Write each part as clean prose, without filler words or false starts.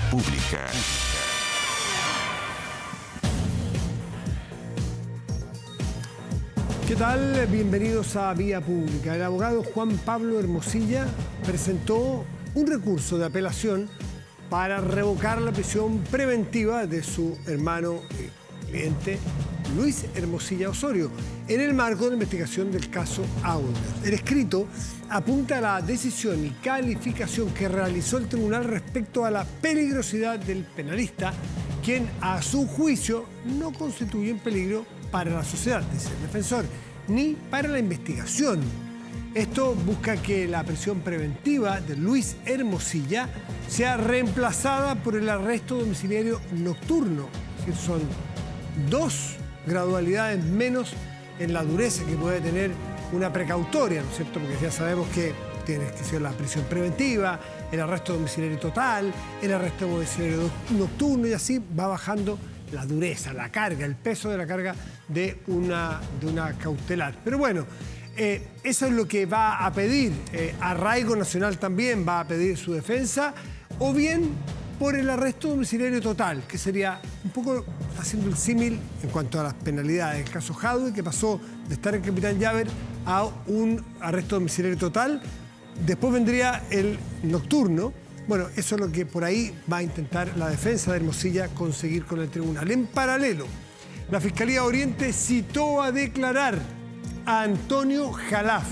Pública. ¿Qué tal? Bienvenidos a Vía Pública. El abogado Juan Pablo Hermosilla presentó un recurso de apelación para revocar la prisión preventiva de su hermano cliente Luis Hermosilla Osorio en el marco de la investigación del caso Audios. El escrito apunta a la decisión y calificación que realizó el tribunal respecto a la peligrosidad del penalista, quien a su juicio no constituye un peligro para la sociedad, dice el defensor, ni para la investigación. Esto busca que la prisión preventiva de Luis Hermosilla sea reemplazada por el arresto domiciliario nocturno. Es decir, son dos gradualidades menos en la dureza que puede tener una precautoria, ¿no es cierto? Porque ya sabemos que tiene que ser la prisión preventiva, el arresto domiciliario total, el arresto domiciliario nocturno, y así va bajando la dureza, la carga, el peso de la carga de una cautelar. Pero bueno, eso es lo que va a pedir. Arraigo Nacional también va a pedir su defensa, o bien por el arresto domiciliario total, que sería un poco haciendo el símil en cuanto a las penalidades. El caso Jadwe, que pasó de estar en Capitán Llaver a un arresto domiciliario total. Después vendría el nocturno. Bueno, eso es lo que por ahí va a intentar la defensa de Hermosilla conseguir con el tribunal. En paralelo, la Fiscalía Oriente citó a declarar a Antonio Jalaf.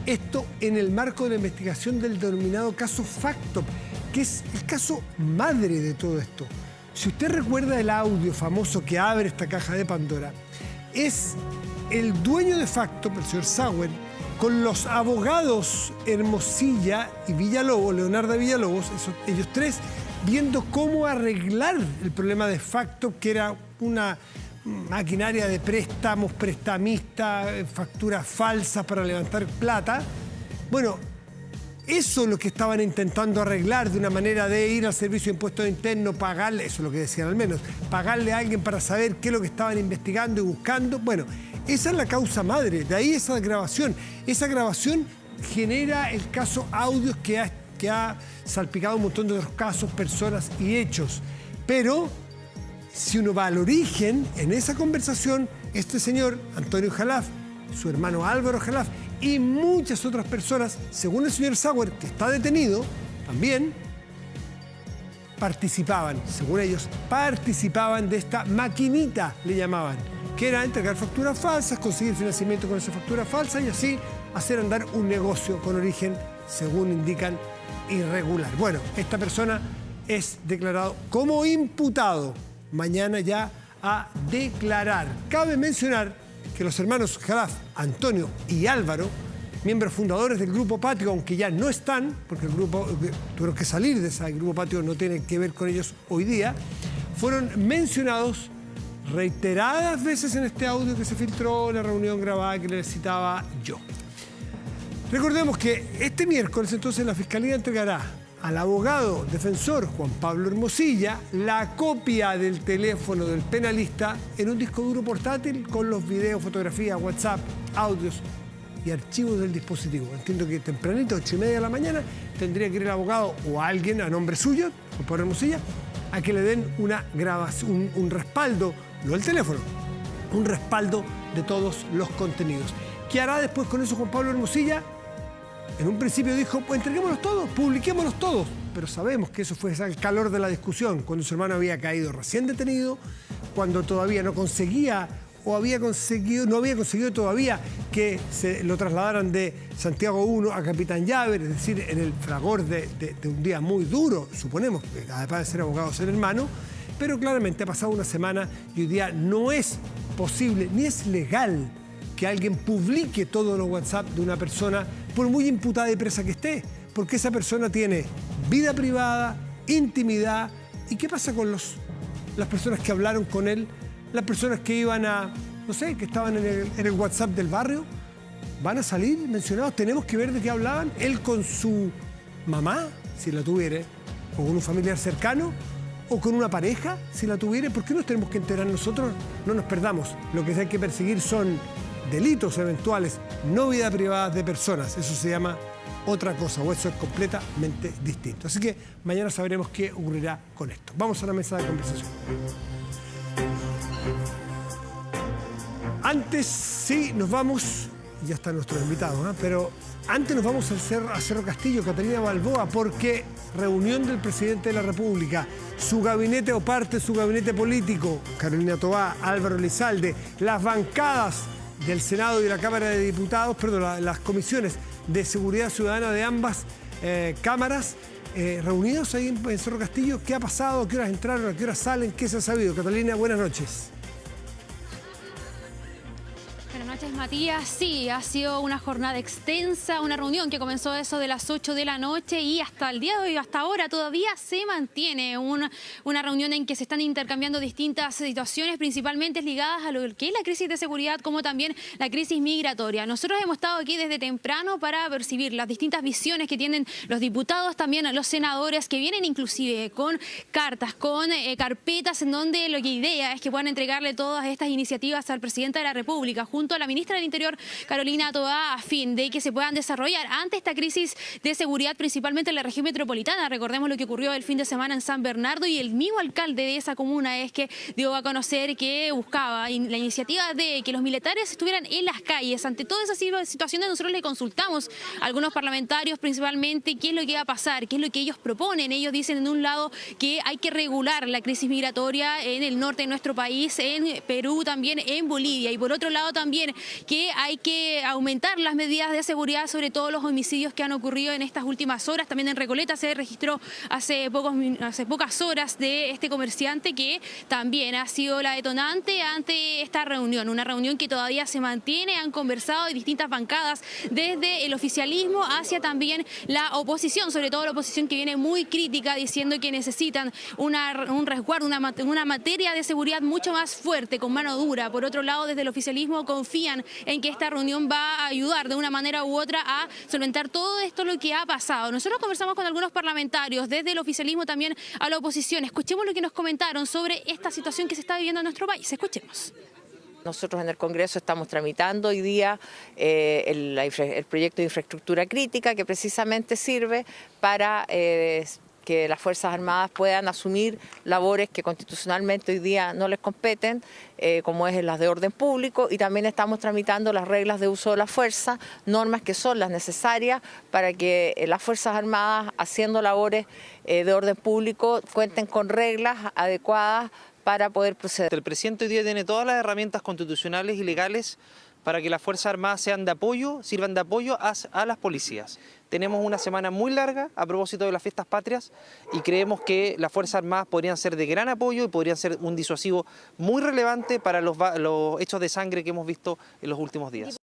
Esto en el marco de la investigación del denominado caso Factop, que es el caso madre de todo esto. Si usted recuerda el audio famoso que abre esta caja de Pandora, es el dueño de Factop, el señor Sauer, con los abogados Hermosilla y Villalobos, Leonardo Villalobos, ellos tres, viendo cómo arreglar el problema de Factop, que era una maquinaria de préstamos, prestamistas, facturas falsas para levantar plata. Bueno, eso es lo que estaban intentando arreglar de una manera de ir al Servicio de Impuestos Internos, pagarle, eso es lo que decían al menos, pagarle a alguien para saber qué es lo que estaban investigando y buscando. Bueno, esa es la causa madre, de ahí esa grabación. Esa grabación genera el caso Audios que ha salpicado un montón de otros casos, personas y hechos. Pero si uno va al origen, en esa conversación, este señor, Antonio Jalaf, su hermano Álvaro Jalaf y muchas otras personas, según el señor Sauer, que está detenido, también participaban, según ellos, participaban de esta maquinita, le llamaban, que era entregar facturas falsas, conseguir financiamiento con esa factura falsa y así hacer andar un negocio con origen, según indican, irregular. Bueno, esta persona es declarado como imputado. Mañana ya a declarar. Cabe mencionar que los hermanos Jalaf, Antonio y Álvaro, miembros fundadores del Grupo Patio, aunque ya no están, porque el grupo tuvieron que salir de ese Grupo Patio, no tiene que ver con ellos hoy día, fueron mencionados reiteradas veces en este audio que se filtró en la reunión grabada que les citaba yo. Recordemos que este miércoles entonces la Fiscalía entregará al abogado defensor Juan Pablo Hermosilla la copia del teléfono del penalista en un disco duro portátil con los videos, fotografías, WhatsApp, audios y archivos del dispositivo. Entiendo que tempranito, 8:30 de la mañana, tendría que ir el abogado o alguien a nombre suyo, Juan Pablo Hermosilla, a que le den una grabación, un respaldo, no el teléfono, un respaldo de todos los contenidos. ¿Qué hará después con eso Juan Pablo Hermosilla? En un principio dijo, pues entreguémoslos todos, publiquémoslos todos. Pero sabemos que eso fue el calor de la discusión, cuando su hermano había caído recién detenido, cuando todavía no conseguía o no había conseguido todavía que se lo trasladaran de Santiago 1 a Capitán Llaver, es decir, en el fragor de un día muy duro, suponemos, que además de ser abogado, ser hermano, pero claramente ha pasado una semana y hoy día no es posible ni es legal que alguien publique todos los WhatsApp de una persona, por muy imputada y presa que esté, porque esa persona tiene vida privada, intimidad. ¿Y qué pasa con las personas que hablaron con él? Las personas que iban a, no sé, que estaban en el WhatsApp del barrio, van a salir mencionados. Tenemos que ver de qué hablaban. Él con su mamá, si la tuviera, o con un familiar cercano, o con una pareja, si la tuviera. ¿Por qué nos tenemos que enterar nosotros? No nos perdamos. Lo que hay que perseguir son delitos eventuales, no vida privada de personas. Eso se llama otra cosa, o eso es completamente distinto. Así que mañana sabremos qué ocurrirá con esto. Vamos a la mesa de conversación. Antes, sí, nos vamos, ya están nuestros invitados, ¿eh? Pero antes nos vamos a Cerro Castillo, Catalina Balboa, porque reunión del presidente de la República, su gabinete o parte de su gabinete político, Carolina Toá, Álvaro Elizalde, las bancadas del Senado y de la Cámara de Diputados, perdón, las comisiones de seguridad ciudadana de ambas cámaras, reunidos ahí en Cerro Castillo. ¿Qué ha pasado? ¿A qué horas entraron? ¿A qué horas salen? ¿Qué se ha sabido? Catalina, buenas noches. Buenas noches, Matías. Sí, ha sido una jornada extensa, una reunión que comenzó a eso de las 8 de la noche y hasta el día de hoy, hasta ahora, todavía se mantiene una reunión en que se están intercambiando distintas situaciones, principalmente ligadas a lo que es la crisis de seguridad, como también la crisis migratoria. Nosotros hemos estado aquí desde temprano para percibir las distintas visiones que tienen los diputados, también los senadores, que vienen inclusive con cartas, con carpetas, en donde la idea es que puedan entregarle todas estas iniciativas al presidente de la República, junto a la ministra del Interior, Carolina Toá, a fin de que se puedan desarrollar ante esta crisis de seguridad, principalmente en la región metropolitana. Recordemos lo que ocurrió el fin de semana en San Bernardo, y el mismo alcalde de esa comuna es que dio a conocer que buscaba la iniciativa de que los militares estuvieran en las calles. Ante todas esas situaciones, nosotros le consultamos a algunos parlamentarios, principalmente, qué es lo que va a pasar, qué es lo que ellos proponen. Ellos dicen, en un lado, que hay que regular la crisis migratoria en el norte de nuestro país, en Perú, también en Bolivia, y por otro lado también que hay que aumentar las medidas de seguridad sobre todos los homicidios que han ocurrido en estas últimas horas. También en Recoleta se registró hace pocas horas de este comerciante, que también ha sido la detonante ante esta reunión. Una reunión que todavía se mantiene, han conversado de distintas bancadas, desde el oficialismo hacia también la oposición, sobre todo la oposición, que viene muy crítica, diciendo que necesitan un resguardo, una materia de seguridad mucho más fuerte, con mano dura. Por otro lado, desde el oficialismo confían en que esta reunión va a ayudar de una manera u otra a solventar todo esto lo que ha pasado. Nosotros conversamos con algunos parlamentarios, desde el oficialismo también a la oposición. Escuchemos lo que nos comentaron sobre esta situación que se está viviendo en nuestro país. Escuchemos. Nosotros en el Congreso estamos tramitando hoy día el proyecto de infraestructura crítica, que precisamente sirve para que las Fuerzas Armadas puedan asumir labores que constitucionalmente hoy día no les competen, como es las de orden público, y también estamos tramitando las reglas de uso de la fuerza, normas que son las necesarias para que las Fuerzas Armadas, haciendo labores de orden público, cuenten con reglas adecuadas para poder proceder. El presidente hoy día tiene todas las herramientas constitucionales y legales para que las Fuerzas Armadas sean de apoyo, sirvan de apoyo a las policías. Tenemos una semana muy larga a propósito de las fiestas patrias y creemos que las Fuerzas Armadas podrían ser de gran apoyo y podrían ser un disuasivo muy relevante para los hechos de sangre que hemos visto en los últimos días.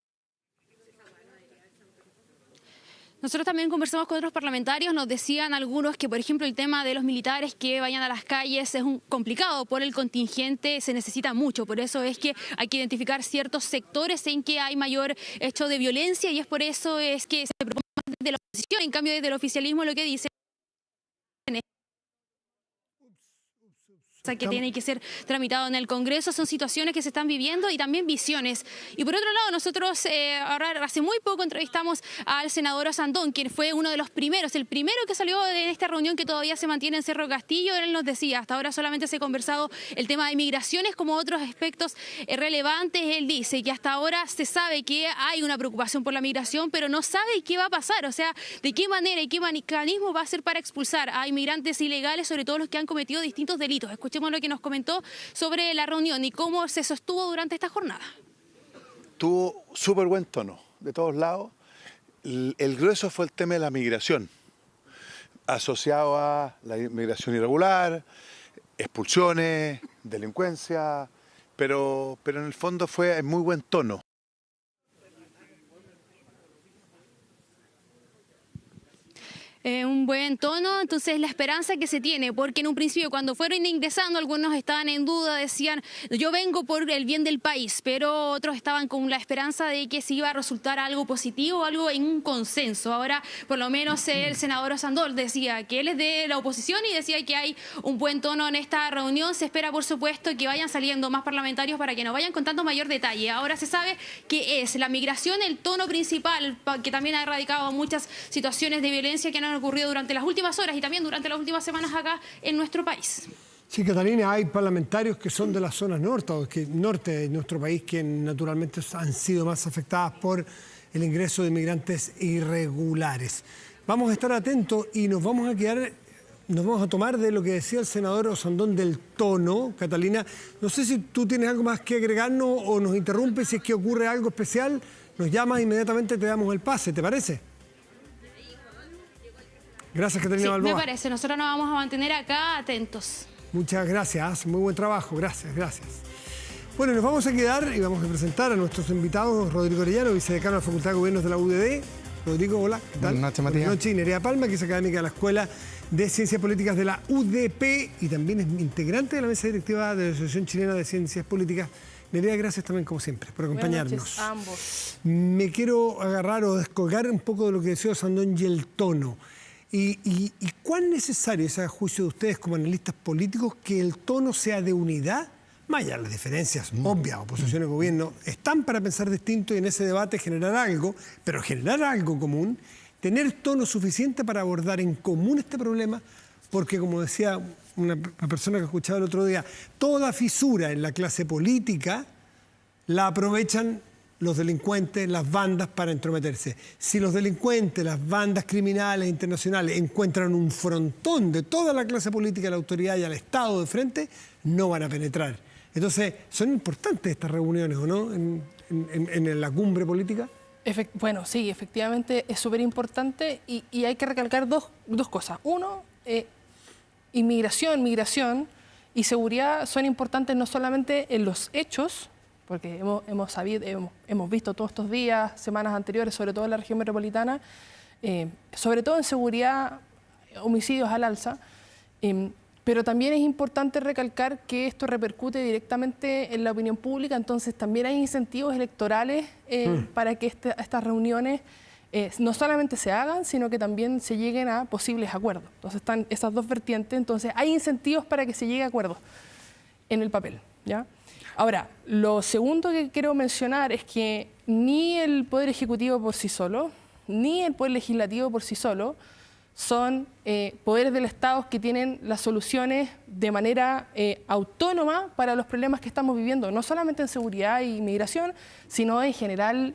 Nosotros también conversamos con otros parlamentarios, nos decían algunos que, por ejemplo, el tema de los militares que vayan a las calles es complicado por el contingente, se necesita mucho, por eso es que hay que identificar ciertos sectores en que hay mayor hecho de violencia, y es por eso es que se propone más desde la oposición. En cambio, desde el oficialismo lo que dice que tiene que ser tramitado en el Congreso, son situaciones que se están viviendo y también visiones. Y por otro lado, nosotros hace muy poco entrevistamos al senador Osandón, quien fue uno de los primeros, el primero que salió de esta reunión que todavía se mantiene en Cerro Castillo. Él nos decía, hasta ahora solamente se ha conversado el tema de migraciones, como otros aspectos relevantes. Él dice que hasta ahora se sabe que hay una preocupación por la migración, pero no sabe qué va a pasar, o sea, de qué manera y qué mecanismo va a ser para expulsar a inmigrantes ilegales, sobre todo los que han cometido distintos delitos. Escuchemos lo que nos comentó sobre la reunión y cómo se sostuvo durante esta jornada. Tuvo súper buen tono de todos lados. El grueso fue el tema de la migración, asociado a la migración irregular, expulsiones, delincuencia, pero en el fondo fue en muy buen tono. Un buen tono, entonces la esperanza que se tiene, porque en un principio cuando fueron ingresando algunos estaban en duda, decían yo vengo por el bien del país, pero otros estaban con la esperanza de que se iba a resultar algo positivo, algo en un consenso. Ahora por lo menos el senador Osandón decía que él es de la oposición y decía que hay un buen tono en esta reunión. Se espera por supuesto que vayan saliendo más parlamentarios para que nos vayan contando mayor detalle. Ahora se sabe que es la migración el tono principal, que también ha erradicado muchas situaciones de violencia que han ocurrido durante las últimas horas y también durante las últimas semanas acá en nuestro país. Sí, Catalina, hay parlamentarios que son de la zona norte de nuestro país que naturalmente han sido más afectadas por el ingreso de inmigrantes irregulares. Vamos a estar atentos y nos vamos a tomar de lo que decía el senador Osandón del tono. Catalina, no sé si tú tienes algo más que agregarnos o nos interrumpes. Si es que ocurre algo especial, nos llamas e inmediatamente te damos el pase, ¿te parece? Gracias, Catalina Balboa. Me parece, nosotros nos vamos a mantener acá atentos. Muchas gracias, muy buen trabajo, gracias. Bueno, nos vamos a quedar y vamos a presentar a nuestros invitados, Rodrigo Orellano, vicedecano de la Facultad de Gobiernos de la UDD. Rodrigo, hola, ¿qué tal? Buenas noches, Matías. Buenas noches, y Nerea Palma, que es académica de la Escuela de Ciencias Políticas de la UDP y también es integrante de la mesa directiva de la Asociación Chilena de Ciencias Políticas. Nerea, gracias también, como siempre, por acompañarnos. Buenas noches a ambos. Me quiero agarrar o descolgar un poco de lo que decía Osandón y el tono. ¿Y cuán necesario es a juicio de ustedes como analistas políticos que el tono sea de unidad? Más allá de las diferencias obvias, oposición y gobierno, están para pensar distinto y en ese debate generar algo, pero generar algo común, tener tono suficiente para abordar en común este problema, porque como decía una persona que escuchaba el otro día, toda fisura en la clase política la aprovechan los delincuentes, las bandas para entrometerse. Si los delincuentes, las bandas criminales internacionales encuentran un frontón de toda la clase política, la autoridad y al Estado de frente, no van a penetrar. Entonces, son importantes estas reuniones, ¿o no?, en la cumbre política. Bueno, sí, efectivamente es súper importante y hay que recalcar dos cosas. Uno, inmigración, migración y seguridad son importantes no solamente en los hechos, porque hemos visto todos estos días, semanas anteriores, sobre todo en la región metropolitana, sobre todo en seguridad, homicidios al alza, pero también es importante recalcar que esto repercute directamente en la opinión pública, entonces también hay incentivos electorales para que estas reuniones no solamente se hagan, sino que también se lleguen a posibles acuerdos. Entonces están esas dos vertientes, entonces hay incentivos para que se llegue a acuerdos en el papel, ¿ya? Ahora, lo segundo que quiero mencionar es que ni el Poder Ejecutivo por sí solo, ni el Poder Legislativo por sí solo, son poderes del Estado que tienen las soluciones de manera autónoma para los problemas que estamos viviendo, no solamente en seguridad y migración, sino en general,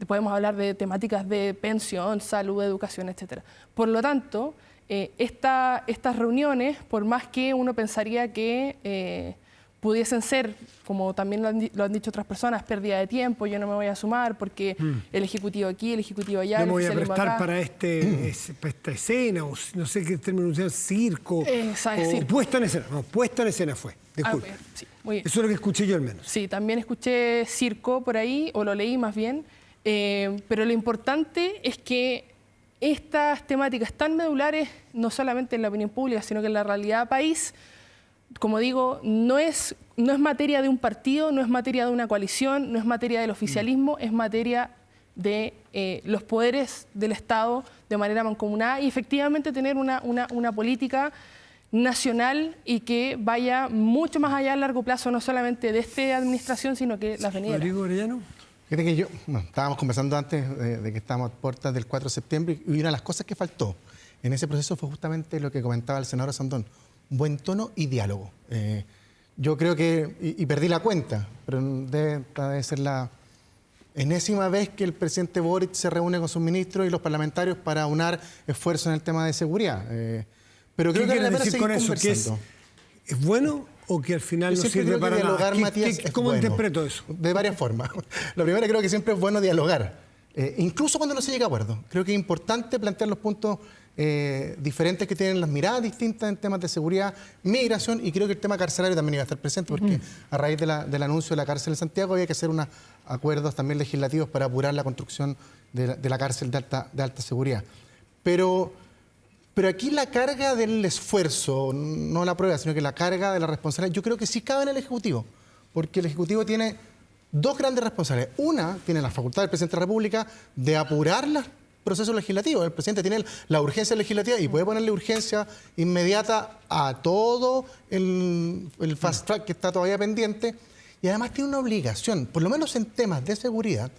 podemos hablar de temáticas de pensión, salud, educación, etc. Por lo tanto, estas reuniones, por más que uno pensaría que pudiesen ser, como también lo han dicho otras personas, pérdida de tiempo, yo no me voy a sumar porque el Ejecutivo aquí, el Ejecutivo allá... No me voy a prestar acá. para esta escena, o no sé qué término usar, circo, circo. Puesta en escena. No, puesta en escena fue, disculpe. Sí, muy bien. Eso es lo que escuché yo al menos. Sí, también escuché circo por ahí, o lo leí más bien, pero lo importante es que estas temáticas tan medulares, no solamente en la opinión pública, sino que en la realidad país, como digo, no es materia de un partido, no es materia de una coalición, no es materia del oficialismo, es materia de los poderes del Estado de manera mancomunada y efectivamente tener una política nacional y que vaya mucho más allá a largo plazo, no solamente de esta administración, sino que las venideras. Rodrigo Orellano. Fíjate que estábamos conversando antes de que estábamos a puertas del 4 de septiembre y una de las cosas que faltó en ese proceso fue justamente lo que comentaba el senador Osandón. Buen tono y diálogo. Yo creo que, y perdí la cuenta, pero debe ser la enésima vez que el presidente Boric se reúne con sus ministros y los parlamentarios para aunar esfuerzos en el tema de seguridad. Pero creo que vale la pena seguir conversando. ¿Es bueno o que al final no sirve para dialogar, nada? Matías, ¿Cómo bueno. interpreto eso? De varias formas. Lo primero, creo que siempre es bueno dialogar, incluso cuando no se llega a acuerdo. Creo que es importante plantear los puntos diferentes que tienen las miradas distintas en temas de seguridad, migración, y creo que el tema carcelario también iba a estar presente porque a raíz del anuncio de la cárcel en Santiago había que hacer unos acuerdos también legislativos para apurar la construcción de la cárcel de alta seguridad. Pero aquí la carga del esfuerzo, no la prueba, sino que la carga de la responsabilidad, yo creo que sí cabe en el Ejecutivo, porque el Ejecutivo tiene dos grandes responsabilidades. Una, tiene la facultad del Presidente de la República de apurar los procesos legislativos. El Presidente tiene la urgencia legislativa y puede ponerle urgencia inmediata a todo el fast track que está todavía pendiente. Y además tiene una obligación, por lo menos en temas de seguridad,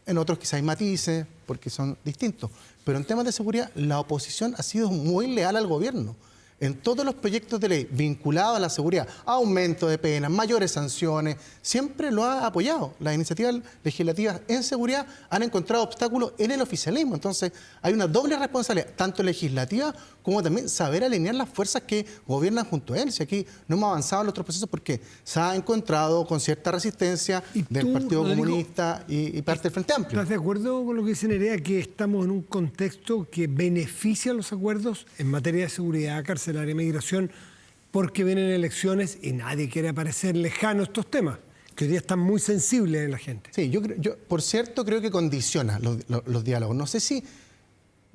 en otros quizá hay matices, porque son distintos, pero en temas de seguridad la oposición ha sido muy leal al gobierno. En todos los proyectos de ley vinculados a la seguridad, aumento de penas, mayores sanciones, siempre lo ha apoyado. Las iniciativas legislativas en seguridad han encontrado obstáculos en el oficialismo. Entonces, hay una doble responsabilidad, tanto legislativa como también saber alinear las fuerzas que gobiernan junto a él. Si aquí no hemos avanzado en los otros procesos porque se ha encontrado con cierta resistencia del Partido Comunista y parte del Frente Amplio. ¿Estás de acuerdo con lo que dice Nerea, que estamos en un contexto que beneficia los acuerdos en materia de seguridad, carcelaria, migración, porque vienen elecciones y nadie quiere parecer lejano a estos temas, que hoy día están muy sensibles en la gente? Sí, yo por cierto creo que condiciona los diálogos. No sé si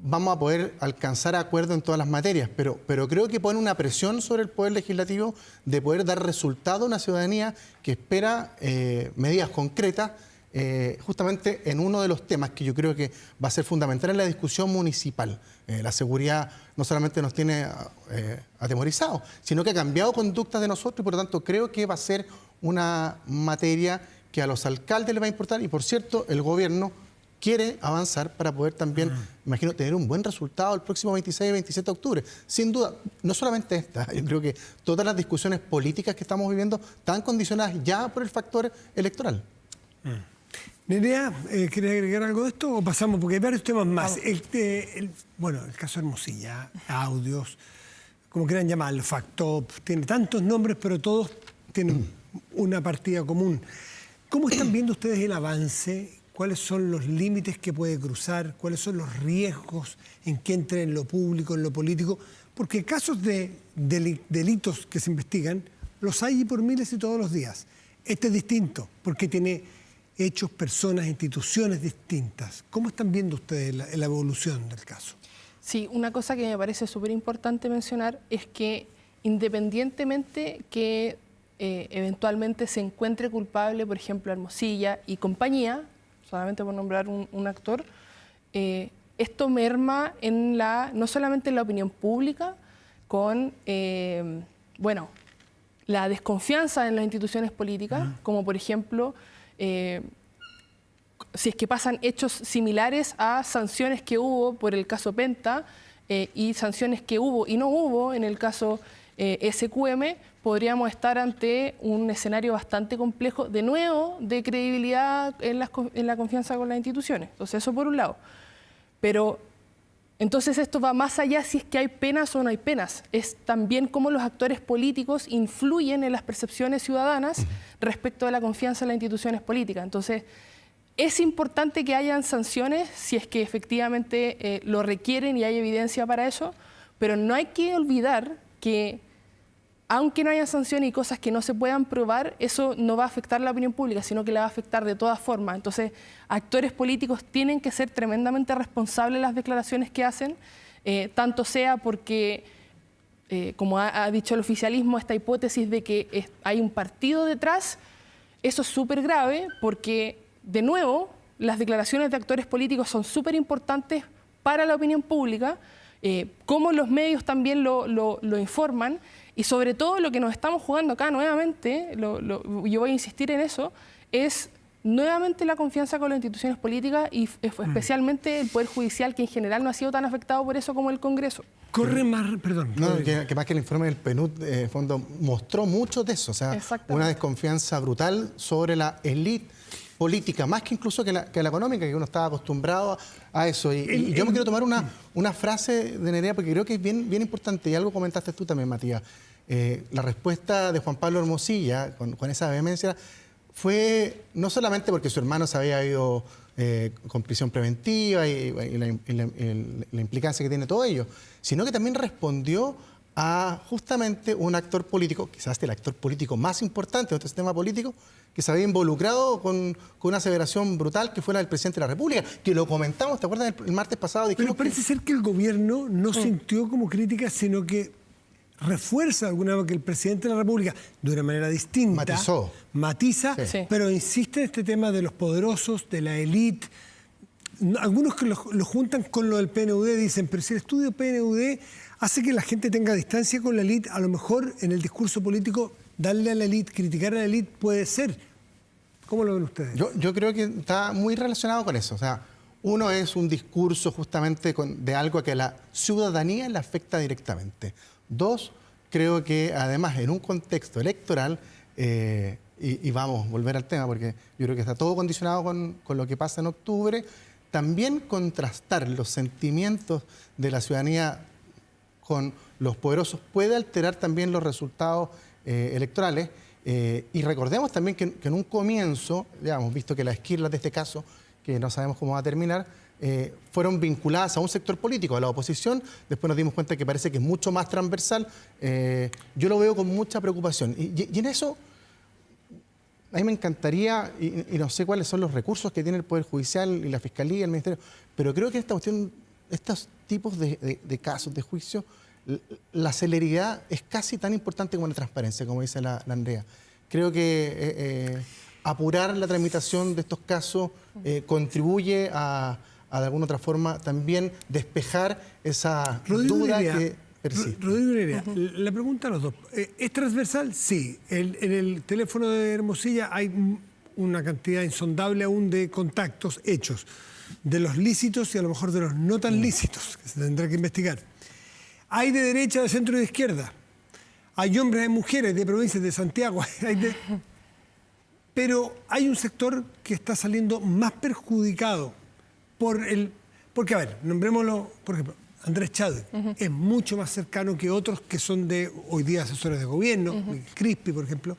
vamos a poder alcanzar acuerdo en todas las materias, pero creo que pone una presión sobre el Poder Legislativo de poder dar resultado a una ciudadanía que espera medidas concretas, justamente en uno de los temas que yo creo que va a ser fundamental en la discusión municipal. La seguridad no solamente nos tiene atemorizados, sino que ha cambiado conductas de nosotros y por lo tanto creo que va a ser una materia que a los alcaldes les va a importar y por cierto el gobierno quiere avanzar para poder también, imagino, tener un buen resultado el próximo 26 y 27 de octubre. Sin duda, no solamente esta, yo creo que todas las discusiones políticas que estamos viviendo están condicionadas ya por el factor electoral. Nerea, ¿quieres agregar algo de esto o pasamos? Porque hay varios temas más. Bueno, el caso Hermosilla, audios, como quieran llamarlo, Factop, tiene tantos nombres, pero todos tienen una partida común. ¿Cómo están viendo ustedes el avance? ¿Cuáles son los límites que puede cruzar? ¿Cuáles son los riesgos en que entre en lo público, en lo político? Porque casos de delitos que se investigan los hay por miles y todos los días. Este es distinto porque tiene hechos, personas, instituciones distintas. ¿Cómo están viendo ustedes la evolución del caso? Sí, una cosa que me parece súper importante mencionar es que independientemente que eventualmente se encuentre culpable, por ejemplo, Hermosilla y compañía, solamente por nombrar un actor, esto merma en no solamente en la opinión pública, con la desconfianza en las instituciones políticas, como por ejemplo, si es que pasan hechos similares a sanciones que hubo por el caso Penta y sanciones que hubo y no hubo en el caso SQM, podríamos estar ante un escenario bastante complejo, de nuevo, de credibilidad en la confianza con las instituciones. Entonces, eso por un lado. Pero, entonces, esto va más allá si es que hay penas o no hay penas. Es también cómo los actores políticos influyen en las percepciones ciudadanas respecto de la confianza en las instituciones políticas. Entonces, es importante que hayan sanciones si es que efectivamente lo requieren y hay evidencia para eso, pero no hay que olvidar que aunque no haya sanciones y cosas que no se puedan probar, eso no va a afectar la opinión pública, sino que la va a afectar de todas formas. Entonces, actores políticos tienen que ser tremendamente responsables de las declaraciones que hacen, tanto sea porque, como ha dicho el oficialismo, esta hipótesis de que hay un partido detrás, eso es súper grave porque, de nuevo, las declaraciones de actores políticos son súper importantes para la opinión pública, cómo los medios también lo informan. Y sobre todo lo que nos estamos jugando acá nuevamente, yo voy a insistir en eso, es nuevamente la confianza con las instituciones políticas y especialmente el Poder Judicial, que en general no ha sido tan afectado por eso como el Congreso. Corre más, perdón. No, que más que el informe del PNUD, en fondo, mostró mucho de eso, o sea, una desconfianza brutal sobre la élite política, más que incluso que la económica, que uno estaba acostumbrado a eso. Y yo me quiero tomar una frase de Nerea, porque creo que es bien importante, y algo comentaste tú también, Matías. La respuesta de Juan Pablo Hermosilla, con esa vehemencia, fue no solamente porque su hermano se había ido con prisión preventiva y la implicancia que tiene todo ello, sino que también respondió a justamente un actor político, quizás el actor político más importante de nuestro sistema político, que se había involucrado con una aseveración brutal que fue la del presidente de la República, que lo comentamos, ¿te acuerdas? El martes pasado dijimos Pero parece ser que el gobierno no sintió como crítica, sino que refuerza de alguna manera que el presidente de la República, de una manera distinta, matiza, Sí. pero insiste en este tema de los poderosos, de la élite. Algunos que lo juntan con lo del PNUD dicen, pero si el estudio PNUD hace que la gente tenga distancia con la élite, a lo mejor en el discurso político darle a la élite, criticar a la élite puede ser. ¿Cómo lo ven ustedes? Yo creo que está muy relacionado con eso. O sea, uno es un discurso justamente de algo que a la ciudadanía le afecta directamente. Dos, creo que además en un contexto electoral, y vamos a volver al tema porque yo creo que está todo condicionado con lo que pasa en octubre, también contrastar los sentimientos de la ciudadanía con los poderosos puede alterar también los resultados electorales. Y recordemos también que en un comienzo, ya hemos visto que las esquirlas de este caso, que no sabemos cómo va a terminar, fueron vinculadas a un sector político, a la oposición. Después nos dimos cuenta que parece que es mucho más transversal. Yo lo veo con mucha preocupación. Y en eso, a mí me encantaría, y no sé cuáles son los recursos que tiene el Poder Judicial y la Fiscalía, el Ministerio, pero creo que esta cuestión, estos tipos de casos, de juicio, la celeridad es casi tan importante como la transparencia, como dice la Andrea. Creo que apurar la tramitación de estos casos contribuye a de alguna otra forma también despejar esa duda que persiste. Rodrigo Nerea, la pregunta a los dos. ¿Es transversal? Sí. En el teléfono de Hermosilla hay una cantidad insondable aún de contactos hechos, de los lícitos y a lo mejor de los no tan lícitos, que se tendrá que investigar. Hay de derecha, de centro y de izquierda. Hay hombres, hay mujeres, de provincias, de Santiago. Pero hay un sector que está saliendo más perjudicado porque, a ver, nombrémoslo, por ejemplo, Andrés Chadwick es mucho más cercano que otros que son de hoy día asesores de gobierno, Crispi, por ejemplo,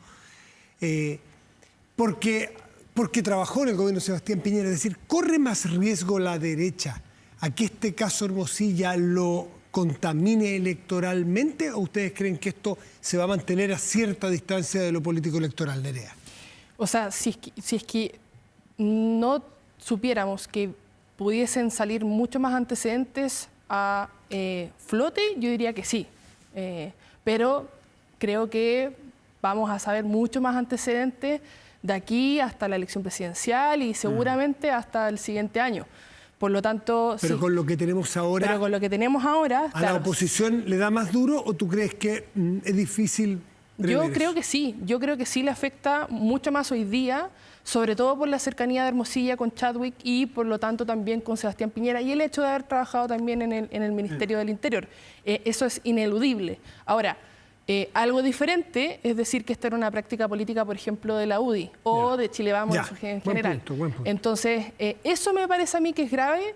porque trabajó en el gobierno de Sebastián Piñera. Es decir, ¿corre más riesgo la derecha a que este caso Hermosilla lo contamine electoralmente, o ustedes creen que esto se va a mantener a cierta distancia de lo político electoral, Nerea? O sea, si es que no supiéramos que pudiesen salir mucho más antecedentes a flote, yo diría que sí. Pero creo que vamos a saber mucho más antecedentes de aquí hasta la elección presidencial y seguramente hasta el siguiente año. Por lo tanto, pero sí. Con lo que tenemos ahora... Pero con lo que tenemos ahora... ¿A la oposición le da más duro o tú crees que es difícil prever Yo creo que sí. Yo creo que sí le afecta mucho más hoy día, sobre todo por la cercanía de Hermosilla con Chadwick y por lo tanto también con Sebastián Piñera y el hecho de haber trabajado también en el Ministerio del Interior. Eso es ineludible. Ahora, algo diferente es decir que esta era una práctica política, por ejemplo, de la UDI o de Chile Vamos en general. Buen punto. Entonces, eso me parece a mí que es grave,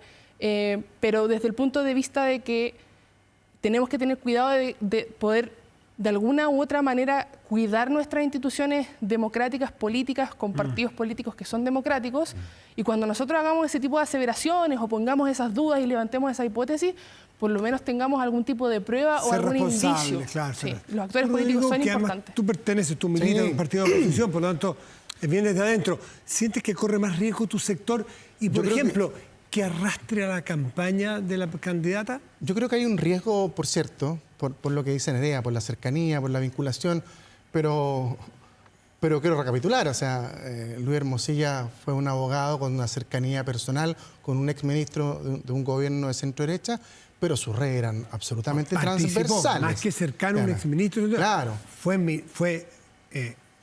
pero desde el punto de vista de que tenemos que tener cuidado de poder de alguna u otra manera cuidar nuestras instituciones democráticas, políticas, con partidos políticos que son democráticos, y cuando nosotros hagamos ese tipo de aseveraciones o pongamos esas dudas y levantemos esa hipótesis, por lo menos tengamos algún tipo de prueba o algún indicio. Claro, sí, los actores políticos son importantes. Tú perteneces, tú militas en un partido de oposición, por lo tanto, vienes de adentro. ¿Sientes que corre más riesgo tu sector? Y, por ejemplo, que arrastre a la campaña de la candidata. Yo creo que hay un riesgo, por cierto, por lo que dice Nerea, por la cercanía, por la vinculación, pero quiero recapitular. O sea, Luis Hermosilla fue un abogado con una cercanía personal, con un exministro de un gobierno de centro-derecha, pero sus redes eran absolutamente transversales. Más que cercano a un exministro. Claro.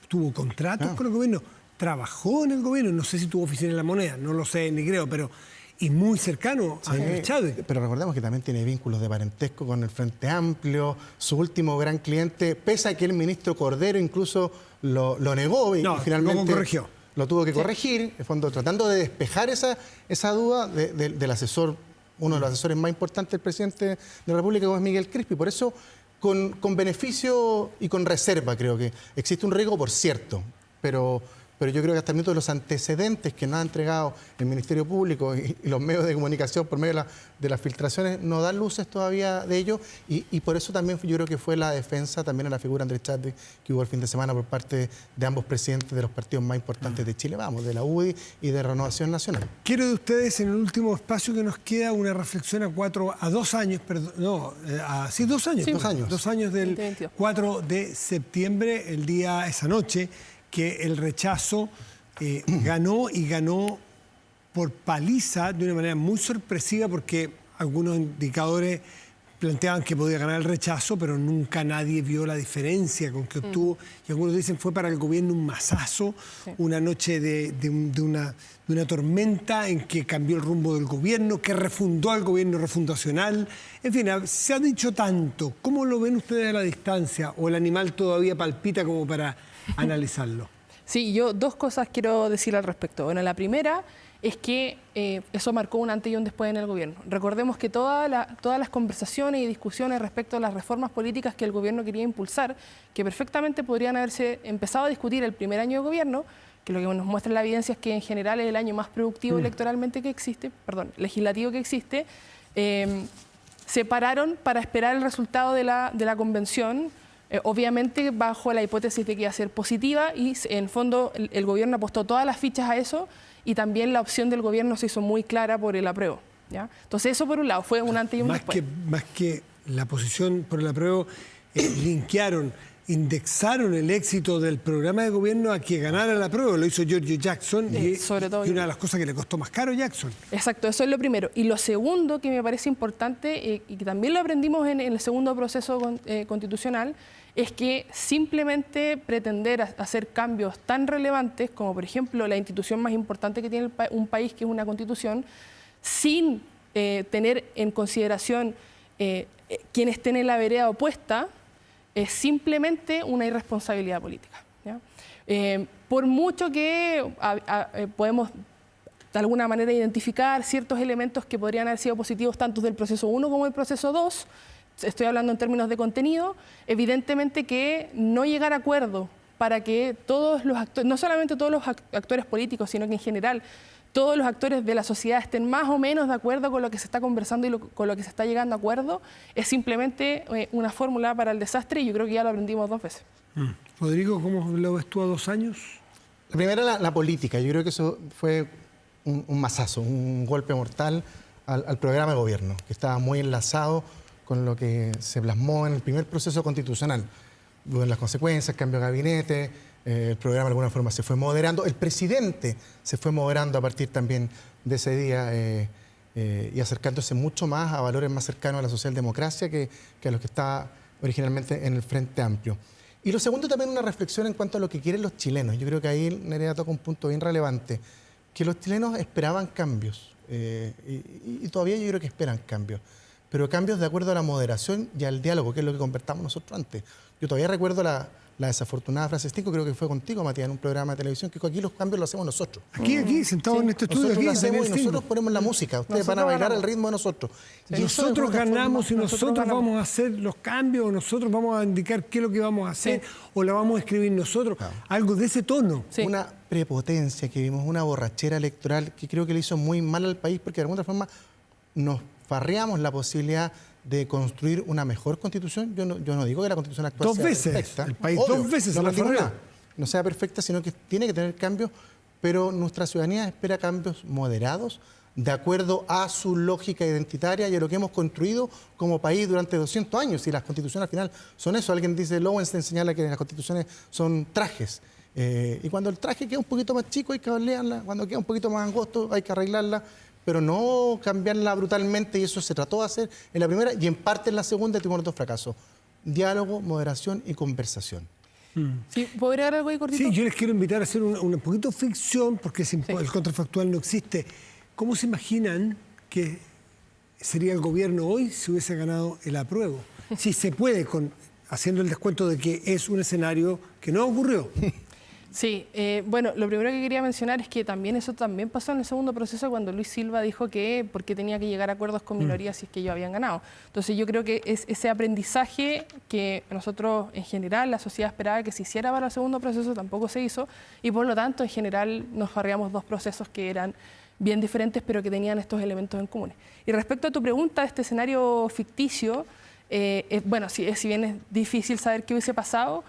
Tuvo contratos con el gobierno, trabajó en el gobierno, no sé si tuvo oficina en La Moneda, no lo sé ni creo, pero... Y muy cercano a Andrés Chadwick. Pero recordemos que también tiene vínculos de parentesco con el Frente Amplio. Su último gran cliente, pese a que el ministro Cordero incluso lo negó y finalmente corrigió. Lo tuvo que corregir, en fondo, tratando de despejar esa duda del asesor, uno de los asesores más importantes del presidente de la República, como es Miguel Crispi. Por eso, con beneficio y con reserva, creo que existe un riesgo, por cierto, pero pero yo creo que hasta el minuto los antecedentes que nos ha entregado el Ministerio Público y los medios de comunicación por medio de las filtraciones no dan luces todavía de ello, y por eso también yo creo que fue la defensa también a la figura de Andrés Chadwick que hubo el fin de semana por parte de ambos presidentes de los partidos más importantes de Chile, de la UDI y de Renovación Nacional. Quiero de ustedes, en el último espacio que nos queda, una reflexión a 2 años, perdón, no, sí, 2 años. Sí, 2 años. 2 años del 2022. 4 de septiembre, el día, esa noche, que el rechazo ganó, y ganó por paliza de una manera muy sorpresiva, porque algunos indicadores planteaban que podía ganar el rechazo, pero nunca nadie vio la diferencia con que obtuvo. Y algunos dicen fue para el gobierno un masazo, una noche de una tormenta en que cambió el rumbo del gobierno, que refundó al gobierno refundacional. En fin, se ha dicho tanto. ¿Cómo lo ven ustedes a la distancia? ¿O el animal todavía palpita como para analizarlo? Sí, yo 2 cosas quiero decir al respecto. Bueno, la primera es que eso marcó un antes y un después en el gobierno. Recordemos que todas las conversaciones y discusiones respecto a las reformas políticas que el gobierno quería impulsar, que perfectamente podrían haberse empezado a discutir el primer año de gobierno, que lo que nos muestra la evidencia es que en general es el año más productivo electoralmente que existe, legislativo que existe, se pararon para esperar el resultado de la convención, obviamente bajo la hipótesis de que iba a ser positiva, y en fondo el gobierno apostó todas las fichas a eso, y también la opción del gobierno se hizo muy clara por el apruebo, ¿ya? Entonces eso por un lado fue un antes y un después. Más que la posición por el apruebo, indexaron el éxito del programa de gobierno a que ganara el apruebo. Lo hizo Giorgio Jackson, sobre todo, y una de las cosas que le costó más caro a Jackson. Exacto, eso es lo primero. Y lo segundo que me parece importante, y que también lo aprendimos en el segundo proceso constitucional, es que simplemente pretender hacer cambios tan relevantes como, por ejemplo, la institución más importante que tiene un país, que es una constitución, sin tener en consideración quienes estén en la vereda opuesta, es simplemente una irresponsabilidad política, ¿ya? Por mucho que podemos de alguna manera identificar ciertos elementos que podrían haber sido positivos tanto del proceso 1 como del proceso 2, estoy hablando en términos de contenido, evidentemente que no llegar a acuerdo para que todos los actores, no solamente todos los actores políticos, sino que en general todos los actores de la sociedad estén más o menos de acuerdo con lo que se está conversando y con lo que se está llegando a acuerdo, es simplemente una fórmula para el desastre, y yo creo que ya lo aprendimos 2 veces. Rodrigo, ¿cómo lo ves tú a 2 años? La primera, la política. Yo creo que eso fue un masazo, un golpe mortal al programa de gobierno, que estaba muy enlazado con lo que se plasmó en el primer proceso constitucional. Bueno, las consecuencias, cambio de gabinete, el programa de alguna forma se fue moderando, el presidente se fue moderando a partir también de ese día y acercándose mucho más a valores más cercanos a la socialdemocracia que a los que estaba originalmente en el Frente Amplio. Y lo segundo, también una reflexión en cuanto a lo que quieren los chilenos. Yo creo que ahí Nerea toca un punto bien relevante, que los chilenos esperaban cambios y todavía yo creo que esperan cambios, pero cambios de acuerdo a la moderación y al diálogo, que es lo que conversamos nosotros antes. Yo todavía recuerdo la desafortunada frase 5, creo que fue contigo, Matías, en un programa de televisión, que aquí los cambios los hacemos nosotros. Aquí, sentados en este estudio. Nosotros Aquí, lo hacemos y Daniel nosotros ponemos la música. Ustedes van a bailar al ritmo de nosotros. Sí. Nosotros ganamos y nosotros vamos a hacer los cambios, o nosotros vamos a indicar qué es lo que vamos a hacer, o la vamos a escribir nosotros. Claro. Algo de ese tono. Sí. Una prepotencia que vimos, una borrachera electoral que creo que le hizo muy mal al país, porque de alguna forma nos farreamos la posibilidad de construir una mejor constitución. Yo no digo que la constitución actual 2 sea veces, perfecta. el país Obvio, 2 veces no digo nada, no sea perfecta, sino que tiene que tener cambios, pero nuestra ciudadanía espera cambios moderados, de acuerdo a su lógica identitaria y a lo que hemos construido como país durante 200 años. Y las constituciones al final son eso. Alguien dice, Lowenstein señala que las constituciones son trajes. Y cuando el traje queda un poquito más chico hay que arreglarla, cuando queda un poquito más angosto hay que arreglarla, pero no cambiarla brutalmente, y eso se trató de hacer en la primera, y en parte en la segunda tuvimos 2 fracasos. Diálogo, moderación y conversación. Sí, ¿podría dar algo ahí cortito? Sí, yo les quiero invitar a hacer un poquito ficción, porque el contrafactual no existe. ¿Cómo se imaginan que sería el gobierno hoy si hubiese ganado el apruebo? Si se puede, haciendo el descuento de que es un escenario que no ocurrió. Sí, bueno, lo primero que quería mencionar es que también eso también pasó en el segundo proceso cuando Luis Silva dijo que porque tenía que llegar a acuerdos con minorías si es que ellos habían ganado. Entonces yo creo que es ese aprendizaje que nosotros en general, la sociedad esperaba que se hiciera para el segundo proceso, tampoco se hizo, y por lo tanto en general nos farreamos dos procesos que eran bien diferentes pero que tenían estos elementos en común. Y respecto a tu pregunta, este escenario ficticio, bueno, si bien es difícil saber qué hubiese pasado,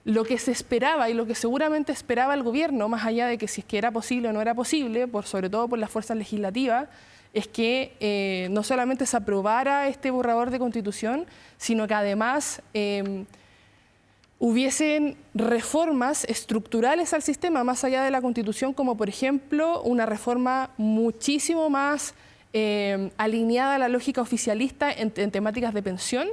lo que se esperaba y lo que seguramente esperaba el gobierno, más allá de que si es que era posible o no era posible, sobre todo por las fuerzas legislativas, es que no solamente se aprobara este borrador de Constitución, sino que además hubiesen reformas estructurales al sistema más allá de la Constitución, como por ejemplo una reforma muchísimo más alineada a la lógica oficialista en temáticas de pensión,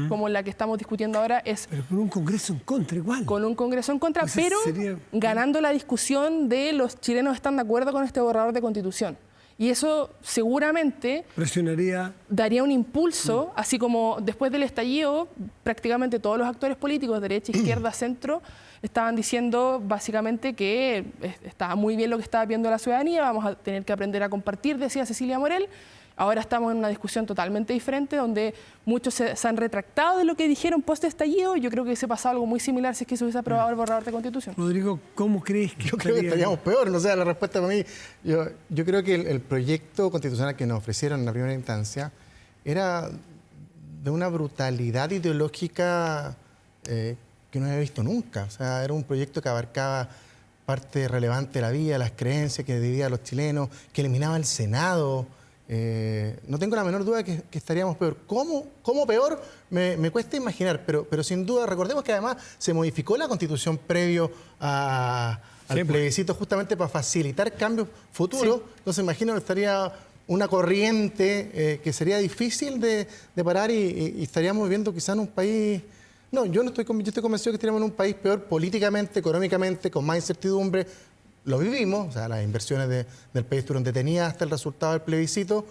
como la que estamos discutiendo ahora, Pero con un Congreso en contra igual. con un Congreso en contra, Entonces pero sería- ganando la discusión de los chilenos están de acuerdo con este borrador de Constitución. Y eso seguramente Presionaría. daría un impulso, así como después del estallido, prácticamente todos los actores políticos, derecha, izquierda, centro, estaban diciendo básicamente que estaba muy bien lo que estaba viendo la ciudadanía, vamos a tener que aprender a compartir, decía Cecilia Morel. Ahora estamos en una discusión totalmente diferente, donde muchos se han retractado de lo que dijeron post-estallido. Yo creo que hubiese pasado algo muy similar si es que se hubiese aprobado el borrador de Constitución. Rodrigo, ¿cómo crees que Yo creo que estaríamos peor, no sé, la respuesta para mí. Yo creo que el proyecto constitucional que nos ofrecieron en la primera instancia era de una brutalidad ideológica que no había visto nunca. O sea, era un proyecto que abarcaba parte relevante de la vida, las creencias, que dividía a los chilenos, que eliminaba el Senado. No tengo la menor duda que estaríamos peor. ¿Cómo peor? Me cuesta imaginar, pero sin duda recordemos que además se modificó la Constitución previo al plebiscito justamente para facilitar cambios futuros. Entonces imagino que estaría una corriente que sería difícil de parar y estaríamos viviendo quizás en un país... No, yo estoy convencido que estaríamos en un país peor políticamente, económicamente, con más incertidumbre. Lo vivimos, o sea, las inversiones del país estuvieron detenidas hasta el resultado del plebiscito.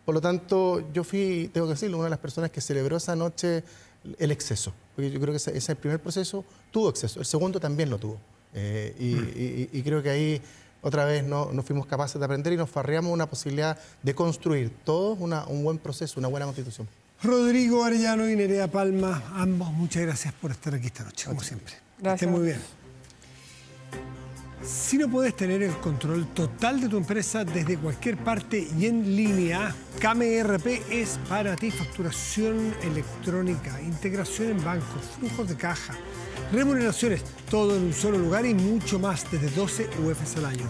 Por lo tanto, yo fui, tengo que decirlo, una de las personas que celebró esa noche el exceso. Porque yo creo que ese primer proceso tuvo exceso, el segundo también lo tuvo. Y creo que ahí otra vez no fuimos capaces de aprender y nos farreamos una posibilidad de construir todos un buen proceso, una buena constitución. Rodrigo Arellano y Nerea Palma, ambos, muchas gracias por estar aquí esta noche, como siempre. Gracias. Que esté muy bien. Si no puedes tener el control total de tu empresa desde cualquier parte y en línea, Kame ERP es para ti. Facturación electrónica, integración en bancos, flujos de caja, remuneraciones, todo en un solo lugar y mucho más desde 12 UFs al año.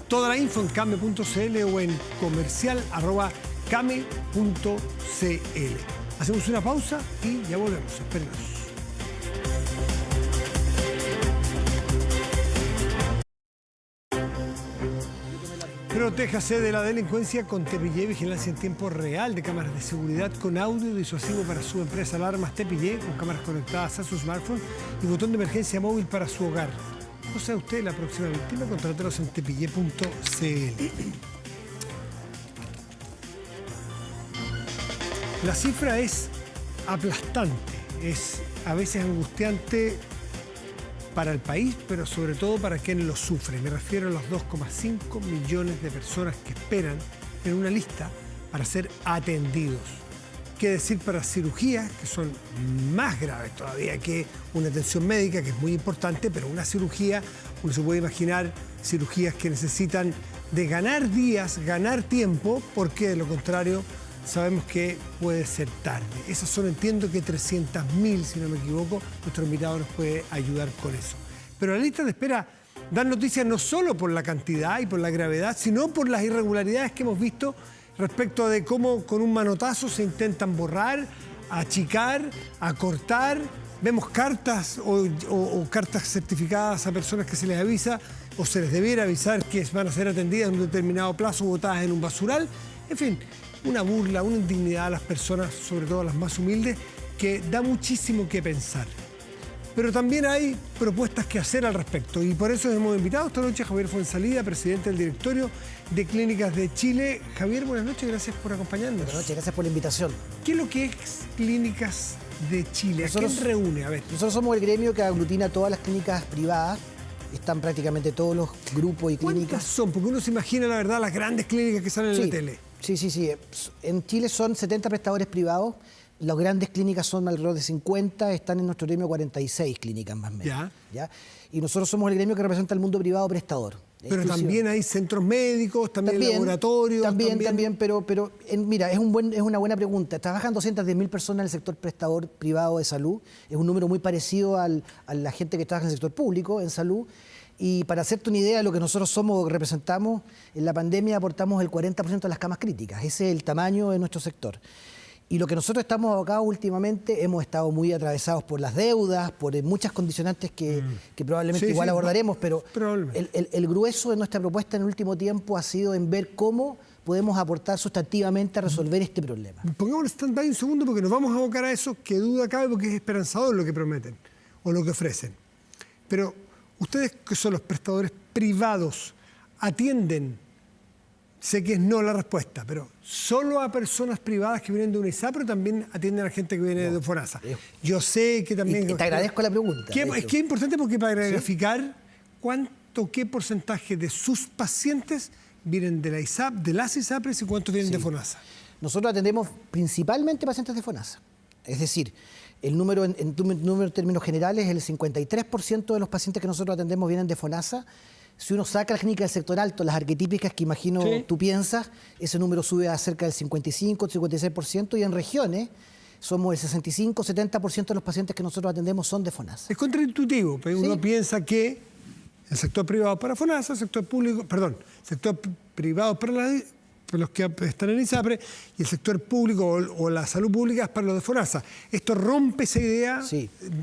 Toda la info en kame.cl o en comercial@kame.cl. Hacemos una pausa y ya volvemos. Espérenos. Protéjase de la delincuencia con Tepillé, vigilancia en tiempo real de cámaras de seguridad con audio disuasivo para su empresa. Alarmas Tepillé con cámaras conectadas a su smartphone y botón de emergencia móvil para su hogar. No sea usted la próxima víctima, contrátelos en tepillé.cl. La cifra es aplastante, es a veces angustiante para el país, pero sobre todo para quien lo sufre. Me refiero a los 2,5 millones de personas que esperan en una lista para ser atendidos. ¿Qué decir para cirugías, que son más graves todavía que una atención médica, que es muy importante, pero una cirugía, uno se puede imaginar cirugías que necesitan de ganar días, ganar tiempo, porque de lo contrario sabemos que puede ser tarde. Esas son, entiendo que 300.000, si no me equivoco. Nuestro invitado nos puede ayudar con eso. Pero la lista de espera dan noticias no solo por la cantidad y por la gravedad, sino por las irregularidades que hemos visto respecto de cómo con un manotazo se intentan borrar, achicar, acortar. Vemos cartas o cartas certificadas a personas que se les avisa o se les debiera avisar que van a ser atendidas en un determinado plazo, botadas en un basural. En fin, una burla, una indignidad a las personas, sobre todo a las más humildes, que da muchísimo que pensar. Pero también hay propuestas que hacer al respecto y por eso hemos invitado esta noche a Javier Fuenzalida, presidente del directorio de Clínicas de Chile. Javier, buenas noches, gracias por acompañarnos. Buenas noches, gracias por la invitación. ¿Qué es lo que es Clínicas de Chile? ¿A quién reúne? A ver. Nosotros somos el gremio que aglutina todas las clínicas privadas están prácticamente todos los grupos y clínicas. ¿Cuántas son? Porque uno se imagina, la verdad, las grandes clínicas que salen en la tele. Sí. En Chile son 70 prestadores privados. Las grandes clínicas son alrededor de 50, están en nuestro gremio 46 clínicas más o menos. ¿Ya? Y nosotros somos el gremio que representa al mundo privado prestador. Pero también hay centros médicos, también laboratorios. También, pero mira, es una buena pregunta. Trabajan 210.000 personas en el sector prestador privado de salud. Es un número muy parecido a la gente que trabaja en el sector público en salud. Y para hacerte una idea de lo que nosotros somos, representamos, en la pandemia aportamos el 40% de las camas críticas. Ese es el tamaño de nuestro sector. Y lo que nosotros estamos abocados últimamente, hemos estado muy atravesados por las deudas, por muchas condicionantes que probablemente abordaremos, pero el grueso de nuestra propuesta en el último tiempo ha sido en ver cómo podemos aportar sustantivamente a resolver este problema. Pongámosle stand-by un segundo porque nos vamos a abocar a eso, que duda cabe porque es esperanzador lo que prometen o lo que ofrecen. Pero ustedes, que son los prestadores privados, atienden, sé que es no la respuesta, pero ¿solo a personas privadas que vienen de una ISAPRE o también atienden a gente que viene de FONASA? Yo sé que también... Y te agradezco la pregunta. Es que es importante porque para graficar qué porcentaje de sus pacientes vienen de las ISAPRES y cuántos vienen de FONASA. Nosotros atendemos principalmente pacientes de FONASA. Es decir, el número en términos generales, el 53% de los pacientes que nosotros atendemos vienen de FONASA. Si uno saca la clínica del sector alto, las arquetípicas que imagino tú piensas, ese número sube a cerca del 55, 56%, y en regiones somos el 65-70% de los pacientes que nosotros atendemos son de FONASA. Es contraintuitivo, pero uno piensa que el sector privado para FONASA, sector privado para los que están en ISAPRE y el sector público o la salud pública es para los de FONASA. Esto rompe esa idea,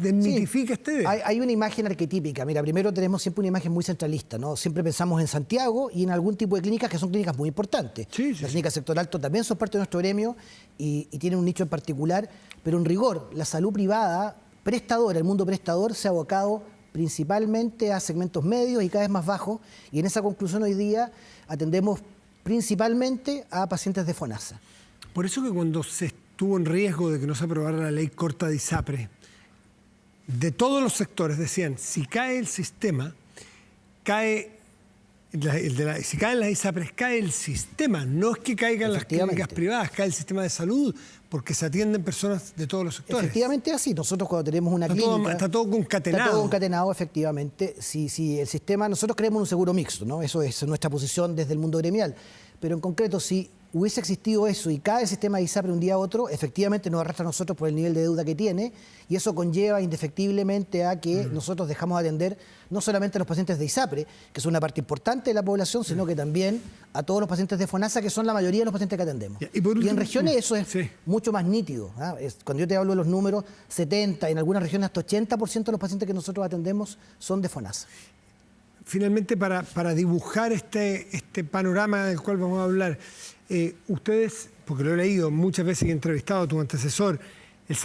desmitifica esta idea. Hay una imagen arquetípica. Mira, primero tenemos siempre una imagen muy centralista, ¿no? Siempre pensamos en Santiago y en algún tipo de clínicas que son clínicas muy importantes. Las clínicas del sector alto también son parte de nuestro gremio y tienen un nicho en particular, pero en rigor, la salud privada, prestadora, el mundo prestador se ha abocado principalmente a segmentos medios y cada vez más bajos, y en esa conclusión hoy día atendemos principalmente a pacientes de FONASA. Por eso que cuando se estuvo en riesgo de que no se aprobara la ley corta de ISAPRE, de todos los sectores decían, si cae el sistema, si caen las ISAPRES, cae el sistema. No es que caigan las clínicas privadas, cae el sistema de salud, porque se atienden personas de todos los sectores. Efectivamente es así. Nosotros cuando tenemos una clínica... Está todo concatenado. Está todo concatenado, efectivamente. Si el sistema... Nosotros creemos en un seguro mixto, ¿no? Eso es nuestra posición desde el mundo gremial. Pero en concreto, si hubiese existido eso y cae el sistema de ISAPRE un día a otro, efectivamente nos arrastra a nosotros por el nivel de deuda que tiene, y eso conlleva indefectiblemente a que nosotros dejamos de atender no solamente a los pacientes de ISAPRE, que son una parte importante de la población, sino que también a todos los pacientes de FONASA, que son la mayoría de los pacientes que atendemos. Y en regiones eso es mucho más nítido. Cuando yo te hablo de los números, 70, en algunas regiones hasta 80% de los pacientes que nosotros atendemos son de FONASA. Finalmente, para dibujar este panorama del cual vamos a hablar, ustedes, porque lo he leído muchas veces y he entrevistado a tu antecesor, el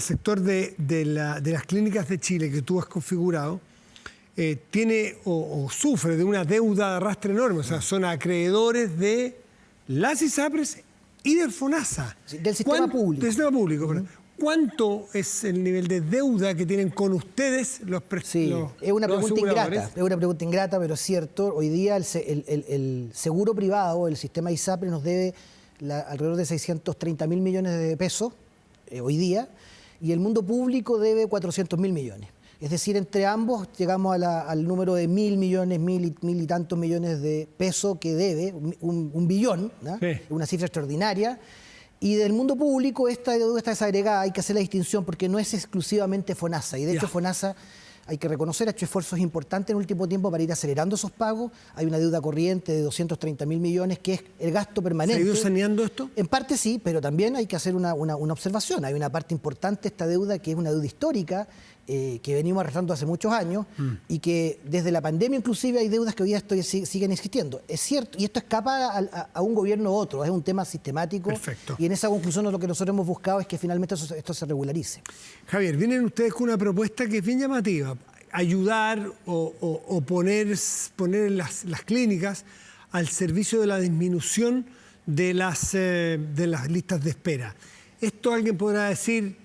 sector de las clínicas de Chile que tú has configurado, tiene o sufre de una deuda de arrastre enorme, o sea, son acreedores de las ISAPRES y del FONASA. Del sistema público. Del sistema público, ¿Cuánto es el nivel de deuda que tienen con ustedes los prestadores? Es una pregunta ingrata, pero es cierto. Hoy día el seguro privado, el sistema ISAPRE, nos debe alrededor de 630.000 millones de pesos hoy día, y el mundo público debe 400.000 millones. Es decir, entre ambos llegamos al número de 1.000 millones, mil y tantos millones de pesos que debe, un billón, ¿no? Una cifra extraordinaria. Y del mundo público esta deuda está desagregada, hay que hacer la distinción porque no es exclusivamente FONASA. Y de hecho FONASA, hay que reconocer, ha hecho esfuerzos importantes en el último tiempo para ir acelerando esos pagos. Hay una deuda corriente de 230.000 millones que es el gasto permanente. ¿Se ha ido saneando esto? En parte sí, pero también hay que hacer una observación. Hay una parte importante de esta deuda que es una deuda histórica, que venimos arrastrando hace muchos años y que desde la pandemia inclusive hay deudas que hoy día siguen existiendo. Es cierto, y esto escapa a un gobierno u otro, es un tema sistemático. Perfecto. Y en esa conclusión lo que nosotros hemos buscado es que finalmente esto se regularice. Javier, vienen ustedes con una propuesta que es bien llamativa, ayudar o poner las clínicas al servicio de la disminución de las listas de espera. Esto alguien podrá decir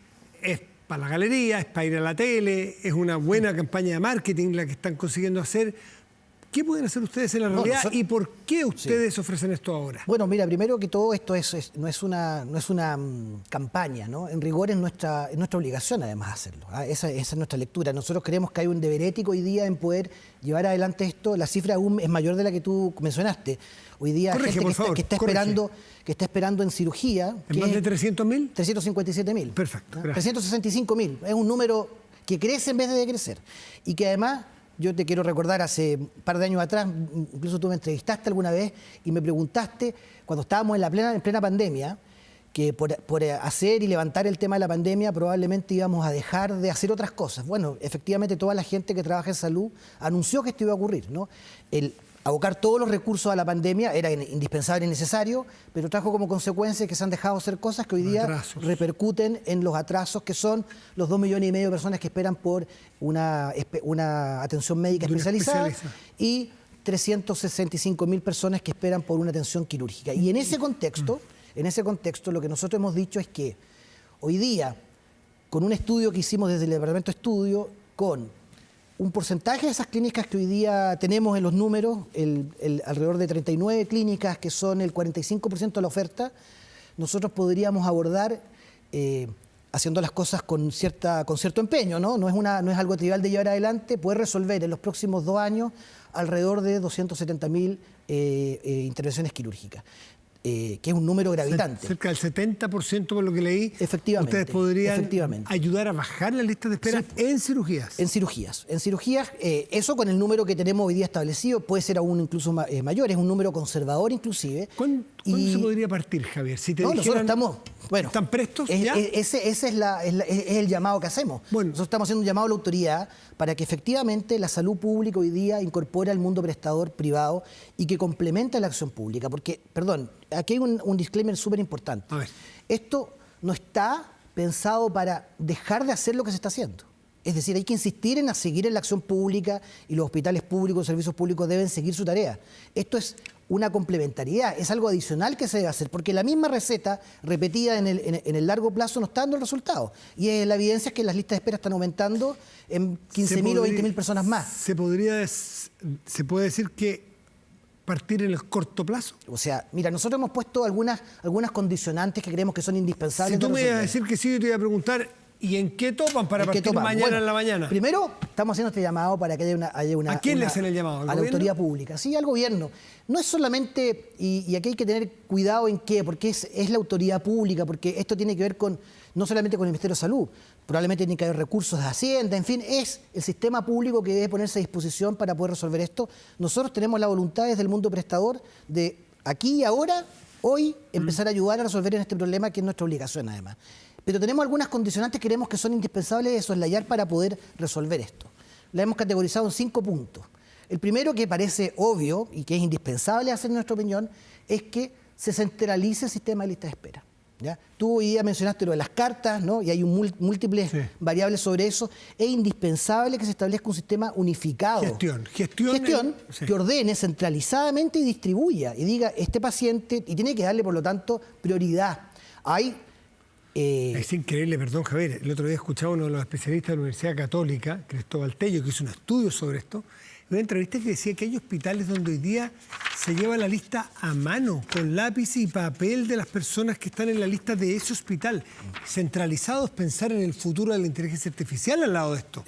es para la galería, es para ir a la tele, es una buena campaña de marketing la que están consiguiendo hacer. ¿Qué pueden hacer ustedes en la realidad y por qué ustedes ofrecen esto ahora? Bueno, mira, primero que todo esto no es una campaña, ¿no? En rigor es nuestra obligación además hacerlo. Esa es nuestra lectura. Nosotros creemos que hay un deber ético hoy día en poder llevar adelante esto. La cifra aún es mayor de la que tú mencionaste. Hoy día hay gente que está esperando en cirugía. ¿En más de 300.000? 357.000. Perfecto. 365.000. Es un número que crece en vez de decrecer. Y que además... Yo te quiero recordar, hace un par de años atrás, incluso tú me entrevistaste alguna vez y me preguntaste, cuando estábamos en plena pandemia, que por hacer y levantar el tema de la pandemia probablemente íbamos a dejar de hacer otras cosas. Bueno, efectivamente toda la gente que trabaja en salud anunció que esto iba a ocurrir, ¿no? El abocar todos los recursos a la pandemia era indispensable y necesario, pero trajo como consecuencia que se han dejado hacer cosas que hoy día repercuten en los atrasos, que son los 2,5 millones de personas que esperan por una atención médica especializada y 365.000 personas que esperan por una atención quirúrgica. Y en ese contexto, lo que nosotros hemos dicho es que hoy día, con un estudio que hicimos desde el Departamento de Estudio, con un porcentaje de esas clínicas que hoy día tenemos en los números, alrededor de 39 clínicas que son el 45% de la oferta, nosotros podríamos abordar, haciendo las cosas con cierto empeño, ¿no? No es algo trivial de llevar adelante, poder resolver en los próximos 2 años alrededor de 270.000 intervenciones quirúrgicas. Que es un número gravitante. Cerca del 70%, por lo que leí, efectivamente, ustedes podrían ayudar a bajar la lista de espera en cirugías. En cirugías, eso con el número que tenemos hoy día establecido puede ser aún incluso mayor, es un número conservador inclusive. ¿Cuándo se podría partir, Javier? Si te nosotros estamos... Bueno, ¿están prestos ya? Ese es el llamado que hacemos. Bueno. Nosotros estamos haciendo un llamado a la autoridad para que efectivamente la salud pública hoy día incorpore al mundo prestador privado y que complemente la acción pública. Porque, perdón, aquí hay un disclaimer súper importante. Esto no está pensado para dejar de hacer lo que se está haciendo. Es decir, hay que insistir en seguir en la acción pública y los hospitales públicos, los servicios públicos deben seguir su tarea. Esto es una complementariedad, es algo adicional que se debe hacer, porque la misma receta repetida en el largo plazo no está dando el resultado. Y la evidencia es que las listas de espera están aumentando en 15.000 o 20.000 personas más. ¿Se puede decir que partir en el corto plazo? O sea, mira, nosotros hemos puesto algunas condicionantes que creemos que son indispensables. Si tú me ibas a decir que sí, yo te iba a preguntar, ¿y en qué topan para partir mañana en la mañana? Primero, estamos haciendo este llamado para que haya una... ¿A quién le hacen el llamado? A la autoridad pública, sí, al gobierno. No es solamente, y aquí hay que tener cuidado en qué, porque es la autoridad pública, porque esto tiene que ver no solamente con el Ministerio de Salud, probablemente tiene que haber recursos de Hacienda, en fin, es el sistema público que debe ponerse a disposición para poder resolver esto. Nosotros tenemos la voluntad desde el mundo prestador de aquí y ahora, hoy, empezar a ayudar a resolver en este problema que es nuestra obligación además. Pero tenemos algunas condicionantes que creemos que son indispensables de soslayar para poder resolver esto. La hemos categorizado en 5 puntos. El primero, que parece obvio y que es indispensable hacer en nuestra opinión, es que se centralice el sistema de lista de espera. ¿Ya? Tú hoy día mencionaste lo de las cartas, ¿no? Y hay múltiples variables sobre eso. Es indispensable que se establezca un sistema unificado. Gestión que ordene centralizadamente y distribuya y diga, este paciente, y tiene que darle, por lo tanto, prioridad. Es increíble, perdón, Javier. El otro día escuchaba a uno de los especialistas de la Universidad Católica, Cristóbal Tello, que hizo un estudio sobre esto, una entrevista que decía que hay hospitales donde hoy día se lleva la lista a mano, con lápiz y papel de las personas que están en la lista de ese hospital. Centralizados, pensar en el futuro de la inteligencia artificial al lado de esto.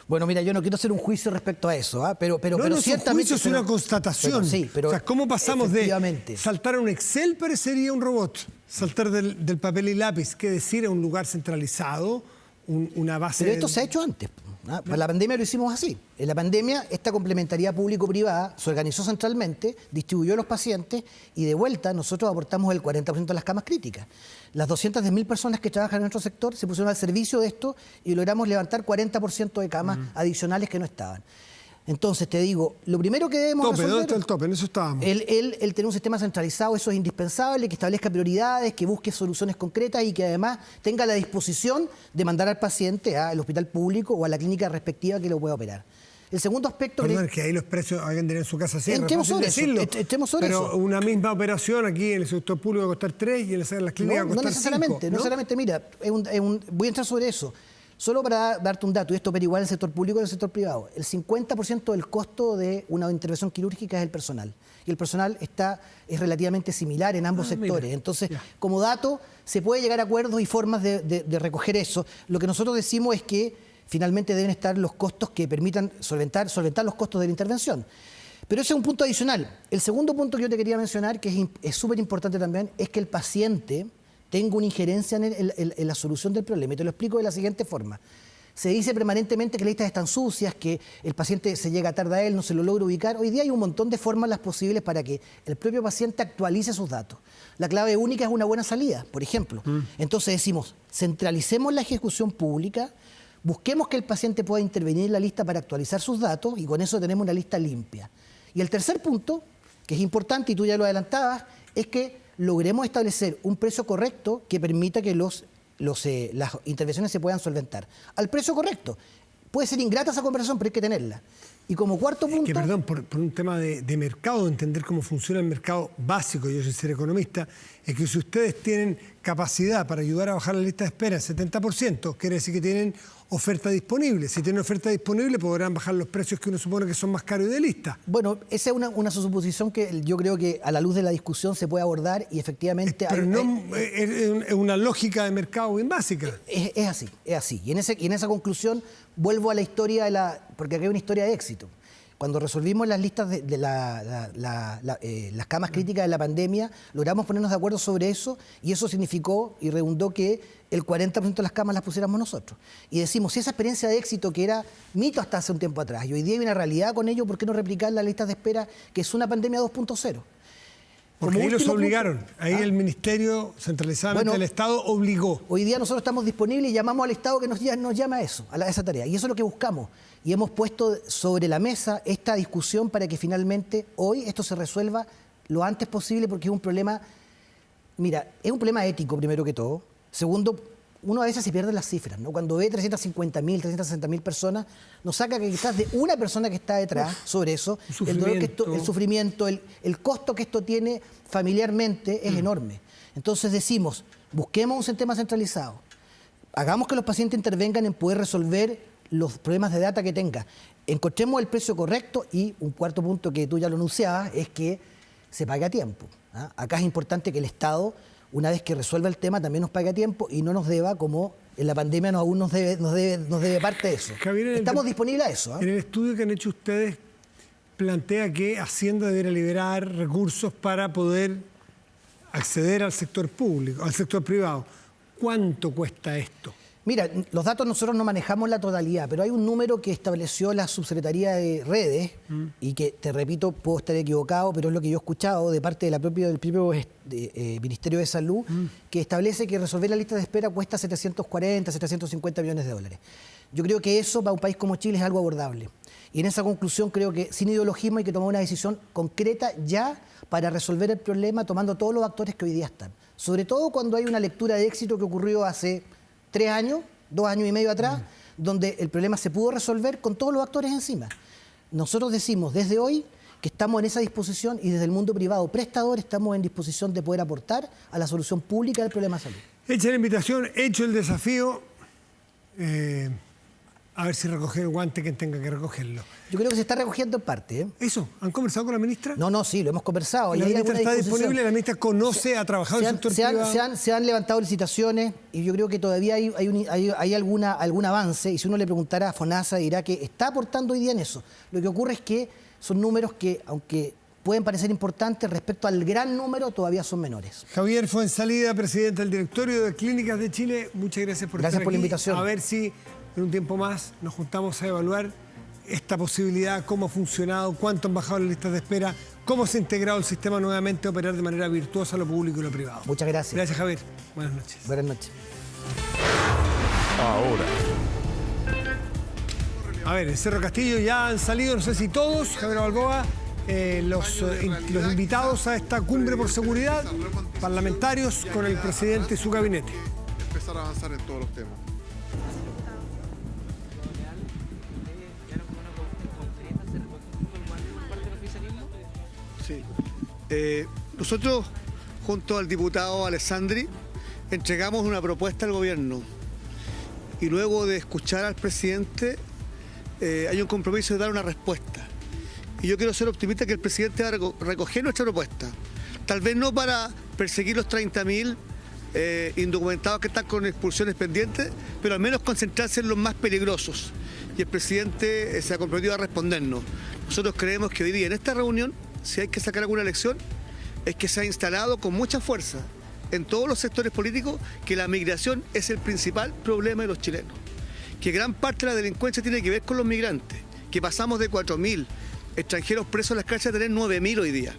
Bueno, mira, yo no quiero hacer un juicio respecto a eso, pero no, ciertamente... Es una constatación. Pero o sea, ¿cómo pasamos de saltar a un Excel parecería un robot? Saltar del papel y lápiz, ¿qué decir? A un lugar centralizado, una base... Pero esto se ha hecho antes. Para la pandemia lo hicimos así. En la pandemia, esta complementariedad público-privada se organizó centralmente, distribuyó a los pacientes y de vuelta nosotros aportamos el 40% de las camas críticas. Las 210.000 personas que trabajan en nuestro sector se pusieron al servicio de esto y logramos levantar 40% de camas adicionales que no estaban. Entonces, te digo, lo primero que debemos resolver... ¿Dónde está el tope? En eso estábamos. El tener un sistema centralizado, eso es indispensable, que establezca prioridades, que busque soluciones concretas y que además tenga la disposición de mandar al paciente al hospital público o a la clínica respectiva que lo pueda operar. El segundo aspecto... Perdón, que ahí los precios hay que tener en su casa cierre. Entremos sobre fácil decirlo, eso, entremos sobre pero eso. una misma operación aquí en el sector público va a costar 3 y en las clínicas va a No costar necesariamente, 5, no necesariamente. Mira, voy a entrar sobre eso. Solo para darte un dato, y esto opera igual en el sector público y en el sector privado. El 50% del costo de una intervención quirúrgica es el personal. Y el personal es relativamente similar en ambos sectores. Mira, Entonces, ya. como dato, se puede llegar a acuerdos y formas de recoger eso. Lo que nosotros decimos es que finalmente deben estar los costos que permitan solventar los costos de la intervención. Pero ese es un punto adicional. El segundo punto que yo te quería mencionar, que es súper importante también, es que el paciente tenga una injerencia en la solución del problema. Y te lo explico de la siguiente forma. Se dice permanentemente que las listas están sucias, que el paciente se llega tarde a él, no se lo logra ubicar. Hoy día hay un montón de formas las posibles para que el propio paciente actualice sus datos. La clave única es una buena salida, por ejemplo. Entonces decimos, centralicemos la ejecución pública, busquemos que el paciente pueda intervenir en la lista para actualizar sus datos y con eso tenemos una lista limpia. Y el tercer punto, que es importante y tú ya lo adelantabas, es que logremos establecer un precio correcto que permita que las intervenciones se puedan solventar. Al precio correcto. Puede ser ingrata esa conversación, pero hay que tenerla. Y como cuarto punto... Que, perdón, por un tema de mercado, entender cómo funciona el mercado básico, yo soy ser economista, es que si ustedes tienen capacidad para ayudar a bajar la lista de espera en 70%, quiere decir que tienen oferta disponible. Si tienen oferta disponible, podrán bajar los precios que uno supone que son más caros y de lista. Bueno, esa es una suposición que yo creo que a la luz de la discusión se puede abordar y efectivamente... Pero es una lógica de mercado bien básica. Es así. Y en esa conclusión vuelvo a la historia, porque aquí hay una historia de éxito. Cuando resolvimos las listas de las camas críticas de la pandemia, logramos ponernos de acuerdo sobre eso y eso significó y redundó que el 40% de las camas las pusiéramos nosotros. Y decimos, si esa experiencia de éxito que era mito hasta hace un tiempo atrás y hoy día hay una realidad con ello, ¿por qué no replicar las listas de espera que es una pandemia 2.0? Porque ahí los obligaron. Ahí el Ministerio, centralizadamente del Estado, obligó. Hoy día nosotros estamos disponibles y llamamos al Estado que nos llame a eso, a esa tarea. Y eso es lo que buscamos. Y hemos puesto sobre la mesa esta discusión para que finalmente hoy esto se resuelva lo antes posible porque es un problema, mira, es un problema ético primero que todo. Segundo, uno a veces se pierde las cifras, ¿no? Cuando ve 350.000, 360.000 personas, nos saca que quizás de una persona que está detrás sobre eso, el dolor el sufrimiento, el costo que esto tiene familiarmente es enorme. Entonces decimos, busquemos un sistema centralizado, hagamos que los pacientes intervengan en poder resolver los problemas de data que tenga, encontremos el precio correcto y un cuarto punto que tú ya lo anunciabas es que se pague a tiempo. Acá es importante que el Estado, una vez que resuelva el tema, también nos pague a tiempo y no nos deba como en la pandemia aún nos debe parte de eso. Javier, estamos disponibles a eso. En el estudio que han hecho ustedes plantea que Hacienda debería liberar recursos para poder acceder al sector público, al sector privado. ¿Cuánto cuesta esto? Mira, los datos nosotros no manejamos la totalidad, pero hay un número que estableció la Subsecretaría de Redes y que, te repito, puedo estar equivocado, pero es lo que yo he escuchado de parte del propio Ministerio de Salud, que establece que resolver la lista de espera cuesta 740, 750 millones de dólares. Yo creo que eso para un país como Chile es algo abordable. Y en esa conclusión creo que sin ideologismo hay que tomar una decisión concreta ya para resolver el problema tomando todos los actores que hoy día están. Sobre todo cuando hay una lectura de éxito que ocurrió hace 3 años, 2 años y medio atrás, donde el problema se pudo resolver con todos los actores encima. Nosotros decimos desde hoy que estamos en esa disposición y desde el mundo privado prestador estamos en disposición de poder aportar a la solución pública del problema de salud. Hecha la invitación, hecho el desafío, a ver si recoge el guante quien tenga que recogerlo. Yo creo que se está recogiendo en parte. ¿Eso? ¿Han conversado con la ministra? No, sí, lo hemos conversado. ¿Y la ministra está disponible? ¿La ministra conoce, ha trabajado en el sector privado? Se han levantado licitaciones y yo creo que todavía hay algún avance y si uno le preguntara a FONASA dirá que está aportando hoy día en eso. Lo que ocurre es que son números que, aunque pueden parecer importantes, respecto al gran número todavía son menores. Javier Fuenzalida, presidente del Directorio de Clínicas de Chile, muchas gracias por estar aquí. La invitación. A ver si en un tiempo más nos juntamos a evaluar esta posibilidad, cómo ha funcionado, cuánto han bajado las listas de espera, cómo se ha integrado el sistema nuevamente a operar de manera virtuosa lo público y lo privado. Muchas gracias. Gracias, Javier. Buenas noches. Buenas noches. Ahora. A ver, en Cerro Castillo ya han salido, no sé si todos, Javier Balboa, los invitados a esta cumbre por seguridad, parlamentarios con el presidente y su gabinete. Empezar a avanzar en todos los temas. Sí. Nosotros, junto al diputado Alessandri, entregamos una propuesta al gobierno y luego de escuchar al presidente hay un compromiso de dar una respuesta. Y yo quiero ser optimista que el presidente va a recoger nuestra propuesta. Tal vez no para perseguir los 30.000 indocumentados que están con expulsiones pendientes, pero al menos concentrarse en los más peligrosos. Y el presidente se ha comprometido a respondernos. Nosotros creemos que hoy día en esta reunión, si hay que sacar alguna lección, es que se ha instalado con mucha fuerza en todos los sectores políticos que la migración es el principal problema de los chilenos. Que gran parte de la delincuencia tiene que ver con los migrantes, que pasamos de 4.000 extranjeros presos en las cárceles a tener 9.000 hoy día.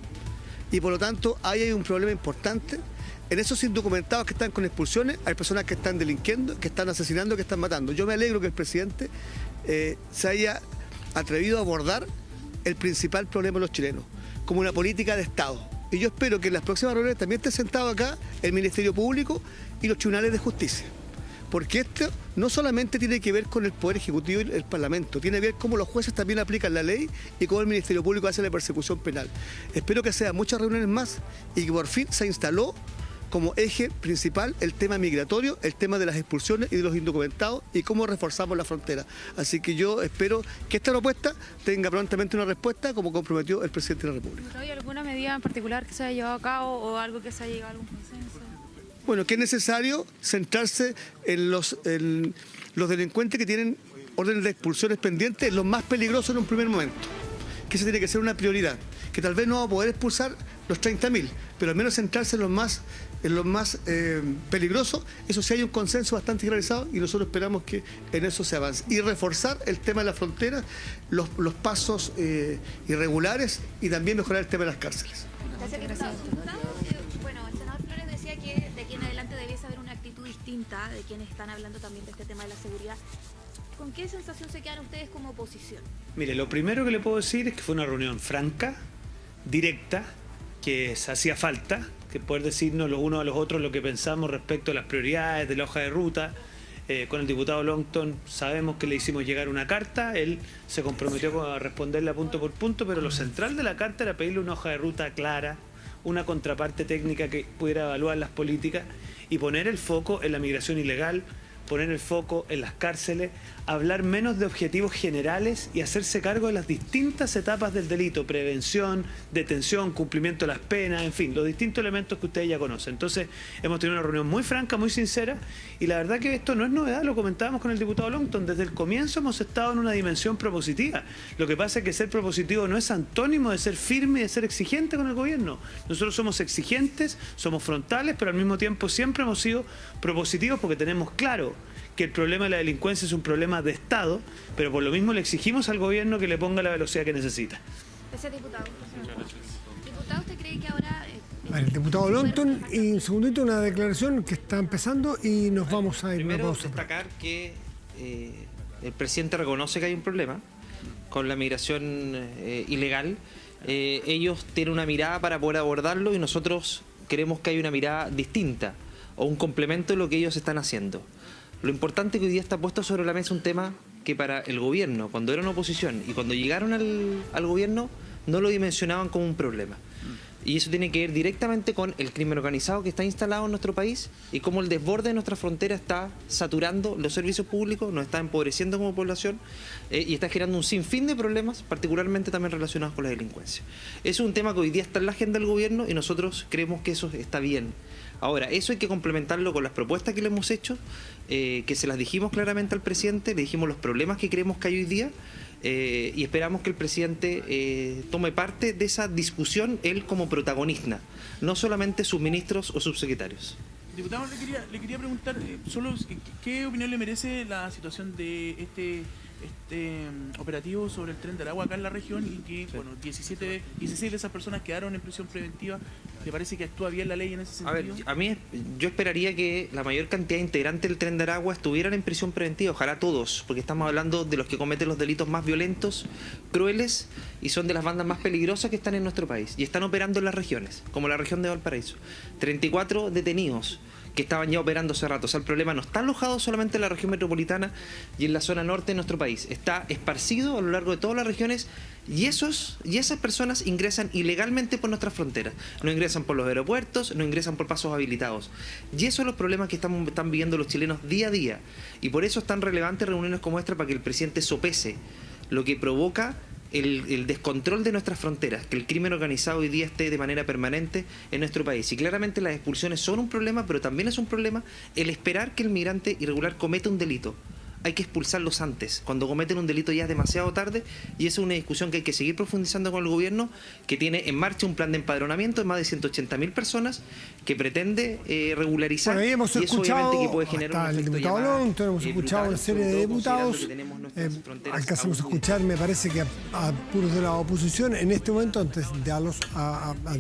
Y por lo tanto, ahí hay un problema importante. En esos indocumentados que están con expulsiones, hay personas que están delinquiendo, que están asesinando, que están matando. Yo me alegro que el presidente se haya atrevido a abordar el principal problema de los chilenos, como una política de Estado. Y yo espero que en las próximas reuniones también esté sentado acá el Ministerio Público y los tribunales de justicia. Porque esto no solamente tiene que ver con el Poder Ejecutivo y el Parlamento, tiene que ver cómo los jueces también aplican la ley y cómo el Ministerio Público hace la persecución penal. Espero que sean muchas reuniones más y que por fin se instaló como eje principal el tema migratorio, el tema de las expulsiones y de los indocumentados y cómo reforzamos la frontera. Así que yo espero que esta propuesta tenga prontamente una respuesta como comprometió el presidente de la República. ¿Hay alguna medida en particular que se haya llevado a cabo o algo que se haya llegado a algún consenso? Bueno, que es necesario centrarse en los delincuentes que tienen órdenes de expulsiones pendientes, los más peligrosos en un primer momento. Que eso tiene que ser una prioridad. Que tal vez no va a poder expulsar los 30.000, pero al menos centrarse en los más peligrosos. Eso sí hay un consenso bastante generalizado y nosotros esperamos que en eso se avance. Y reforzar el tema de la frontera, los pasos irregulares y también mejorar el tema de las cárceles. Gracias. Bueno, el senador Flores decía que de aquí en adelante debiese haber una actitud distinta de quienes están hablando también de este tema de la seguridad. ¿Con qué sensación se quedan ustedes como oposición? Mire, lo primero que le puedo decir es que fue una reunión franca, directa, que se hacía falta, que poder decirnos los unos a los otros lo que pensamos respecto a las prioridades de la hoja de ruta. Con el diputado Longton sabemos que le hicimos llegar una carta, él se comprometió a responderla punto por punto, pero lo central de la carta era pedirle una hoja de ruta clara, una contraparte técnica que pudiera evaluar las políticas y poner el foco en la migración ilegal, poner el foco en las cárceles, hablar menos de objetivos generales y hacerse cargo de las distintas etapas del delito, prevención, detención, cumplimiento de las penas, en fin, los distintos elementos que ustedes ya conocen. Entonces, hemos tenido una reunión muy franca, muy sincera, y la verdad que esto no es novedad, lo comentábamos con el diputado Longton, desde el comienzo hemos estado en una dimensión propositiva. Lo que pasa es que ser propositivo no es antónimo de ser firme y de ser exigente con el gobierno. Nosotros somos exigentes, somos frontales, pero al mismo tiempo siempre hemos sido propositivos porque tenemos claro que el problema de la delincuencia es un problema de Estado, pero por lo mismo le exigimos al gobierno que le ponga la velocidad que necesita. Gracias, diputado. Diputado, ¿usted cree que ahora... El diputado Longton, y un segundito, una declaración que está empezando y nos vamos a ir. Primero, destacar que el presidente reconoce que hay un problema con la migración ilegal. Ellos tienen una mirada para poder abordarlo y nosotros queremos que haya una mirada distinta o un complemento de lo que ellos están haciendo. Lo importante es que hoy día está puesto sobre la mesa un tema que para el gobierno, cuando eran oposición y cuando llegaron al gobierno, no lo dimensionaban como un problema. Y eso tiene que ver directamente con el crimen organizado que está instalado en nuestro país y cómo el desborde de nuestra frontera está saturando los servicios públicos, nos está empobreciendo como población y está generando un sinfín de problemas, particularmente también relacionados con la delincuencia. Eso es un tema que hoy día está en la agenda del gobierno y nosotros creemos que eso está bien. Ahora, eso hay que complementarlo con las propuestas que le hemos hecho, que se las dijimos claramente al presidente, le dijimos los problemas que creemos que hay hoy día y esperamos que el presidente tome parte de esa discusión, él como protagonista, no solamente sus ministros o subsecretarios. Diputado, le quería preguntar, ¿qué opinión le merece la situación de este operativo sobre el Tren de Aragua acá en la región y que, bueno, 16 de esas personas quedaron en prisión preventiva? ¿Le parece que actúa bien la ley en ese sentido? A ver, yo esperaría que la mayor cantidad de integrantes del Tren de Aragua estuvieran en prisión preventiva, ojalá todos, porque estamos hablando de los que cometen los delitos más violentos, crueles y son de las bandas más peligrosas que están en nuestro país y están operando en las regiones, como la región de Valparaíso. 34 detenidos que estaban ya operando hace rato. O sea, el problema no está alojado solamente en la región metropolitana y en la zona norte de nuestro país. Está esparcido a lo largo de todas las regiones y esas personas ingresan ilegalmente por nuestras fronteras. No ingresan por los aeropuertos, no ingresan por pasos habilitados. Y esos son los problemas que están viviendo los chilenos día a día. Y por eso es tan relevante reuniones como esta, para que el presidente sopese lo que provoca el descontrol de nuestras fronteras, que el crimen organizado hoy día esté de manera permanente en nuestro país. Y claramente las expulsiones son un problema, pero también es un problema el esperar que el migrante irregular cometa un delito. Hay que expulsarlos antes. Cuando cometen un delito ya es demasiado tarde, y esa es una discusión que hay que seguir profundizando con el gobierno, que tiene en marcha un plan de empadronamiento de más de 180.000 personas que pretende regularizar. Bueno, ahí hemos y eso escuchado obviamente que puede generar un el efecto diputado Alonso, hemos brutal, escuchado una serie de diputados. Alcanzamos a escuchar, me parece que a puros de la oposición en este momento, antes de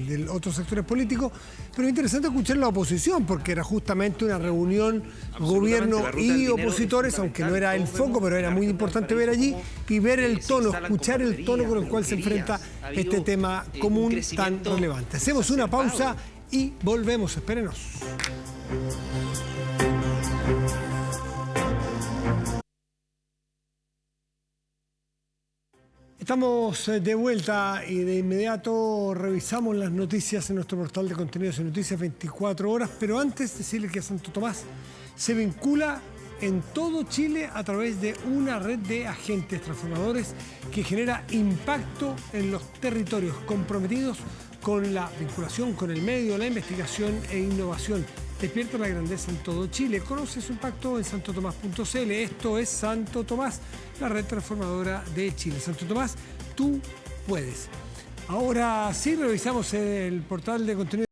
de otros sectores políticos. Pero es interesante escuchar la oposición, porque era justamente una reunión gobierno y opositores, aunque no era el foco, pero era muy importante ver allí y ver el tono, escuchar el tono con el cual se enfrenta este tema común tan relevante. Hacemos una pausa y volvemos, espérenos. Estamos de vuelta y de inmediato revisamos las noticias en nuestro portal de contenidos de Noticias 24 horas, pero antes decirle que Santo Tomás se vincula en todo Chile a través de una red de agentes transformadores que genera impacto en los territorios comprometidos con la vinculación con el medio, la investigación e innovación. Despierta la grandeza en todo Chile. Conoce su impacto en santotomás.cl. Esto es Santo Tomás, la red transformadora de Chile. Santo Tomás, tú puedes. Ahora sí, revisamos el portal de contenido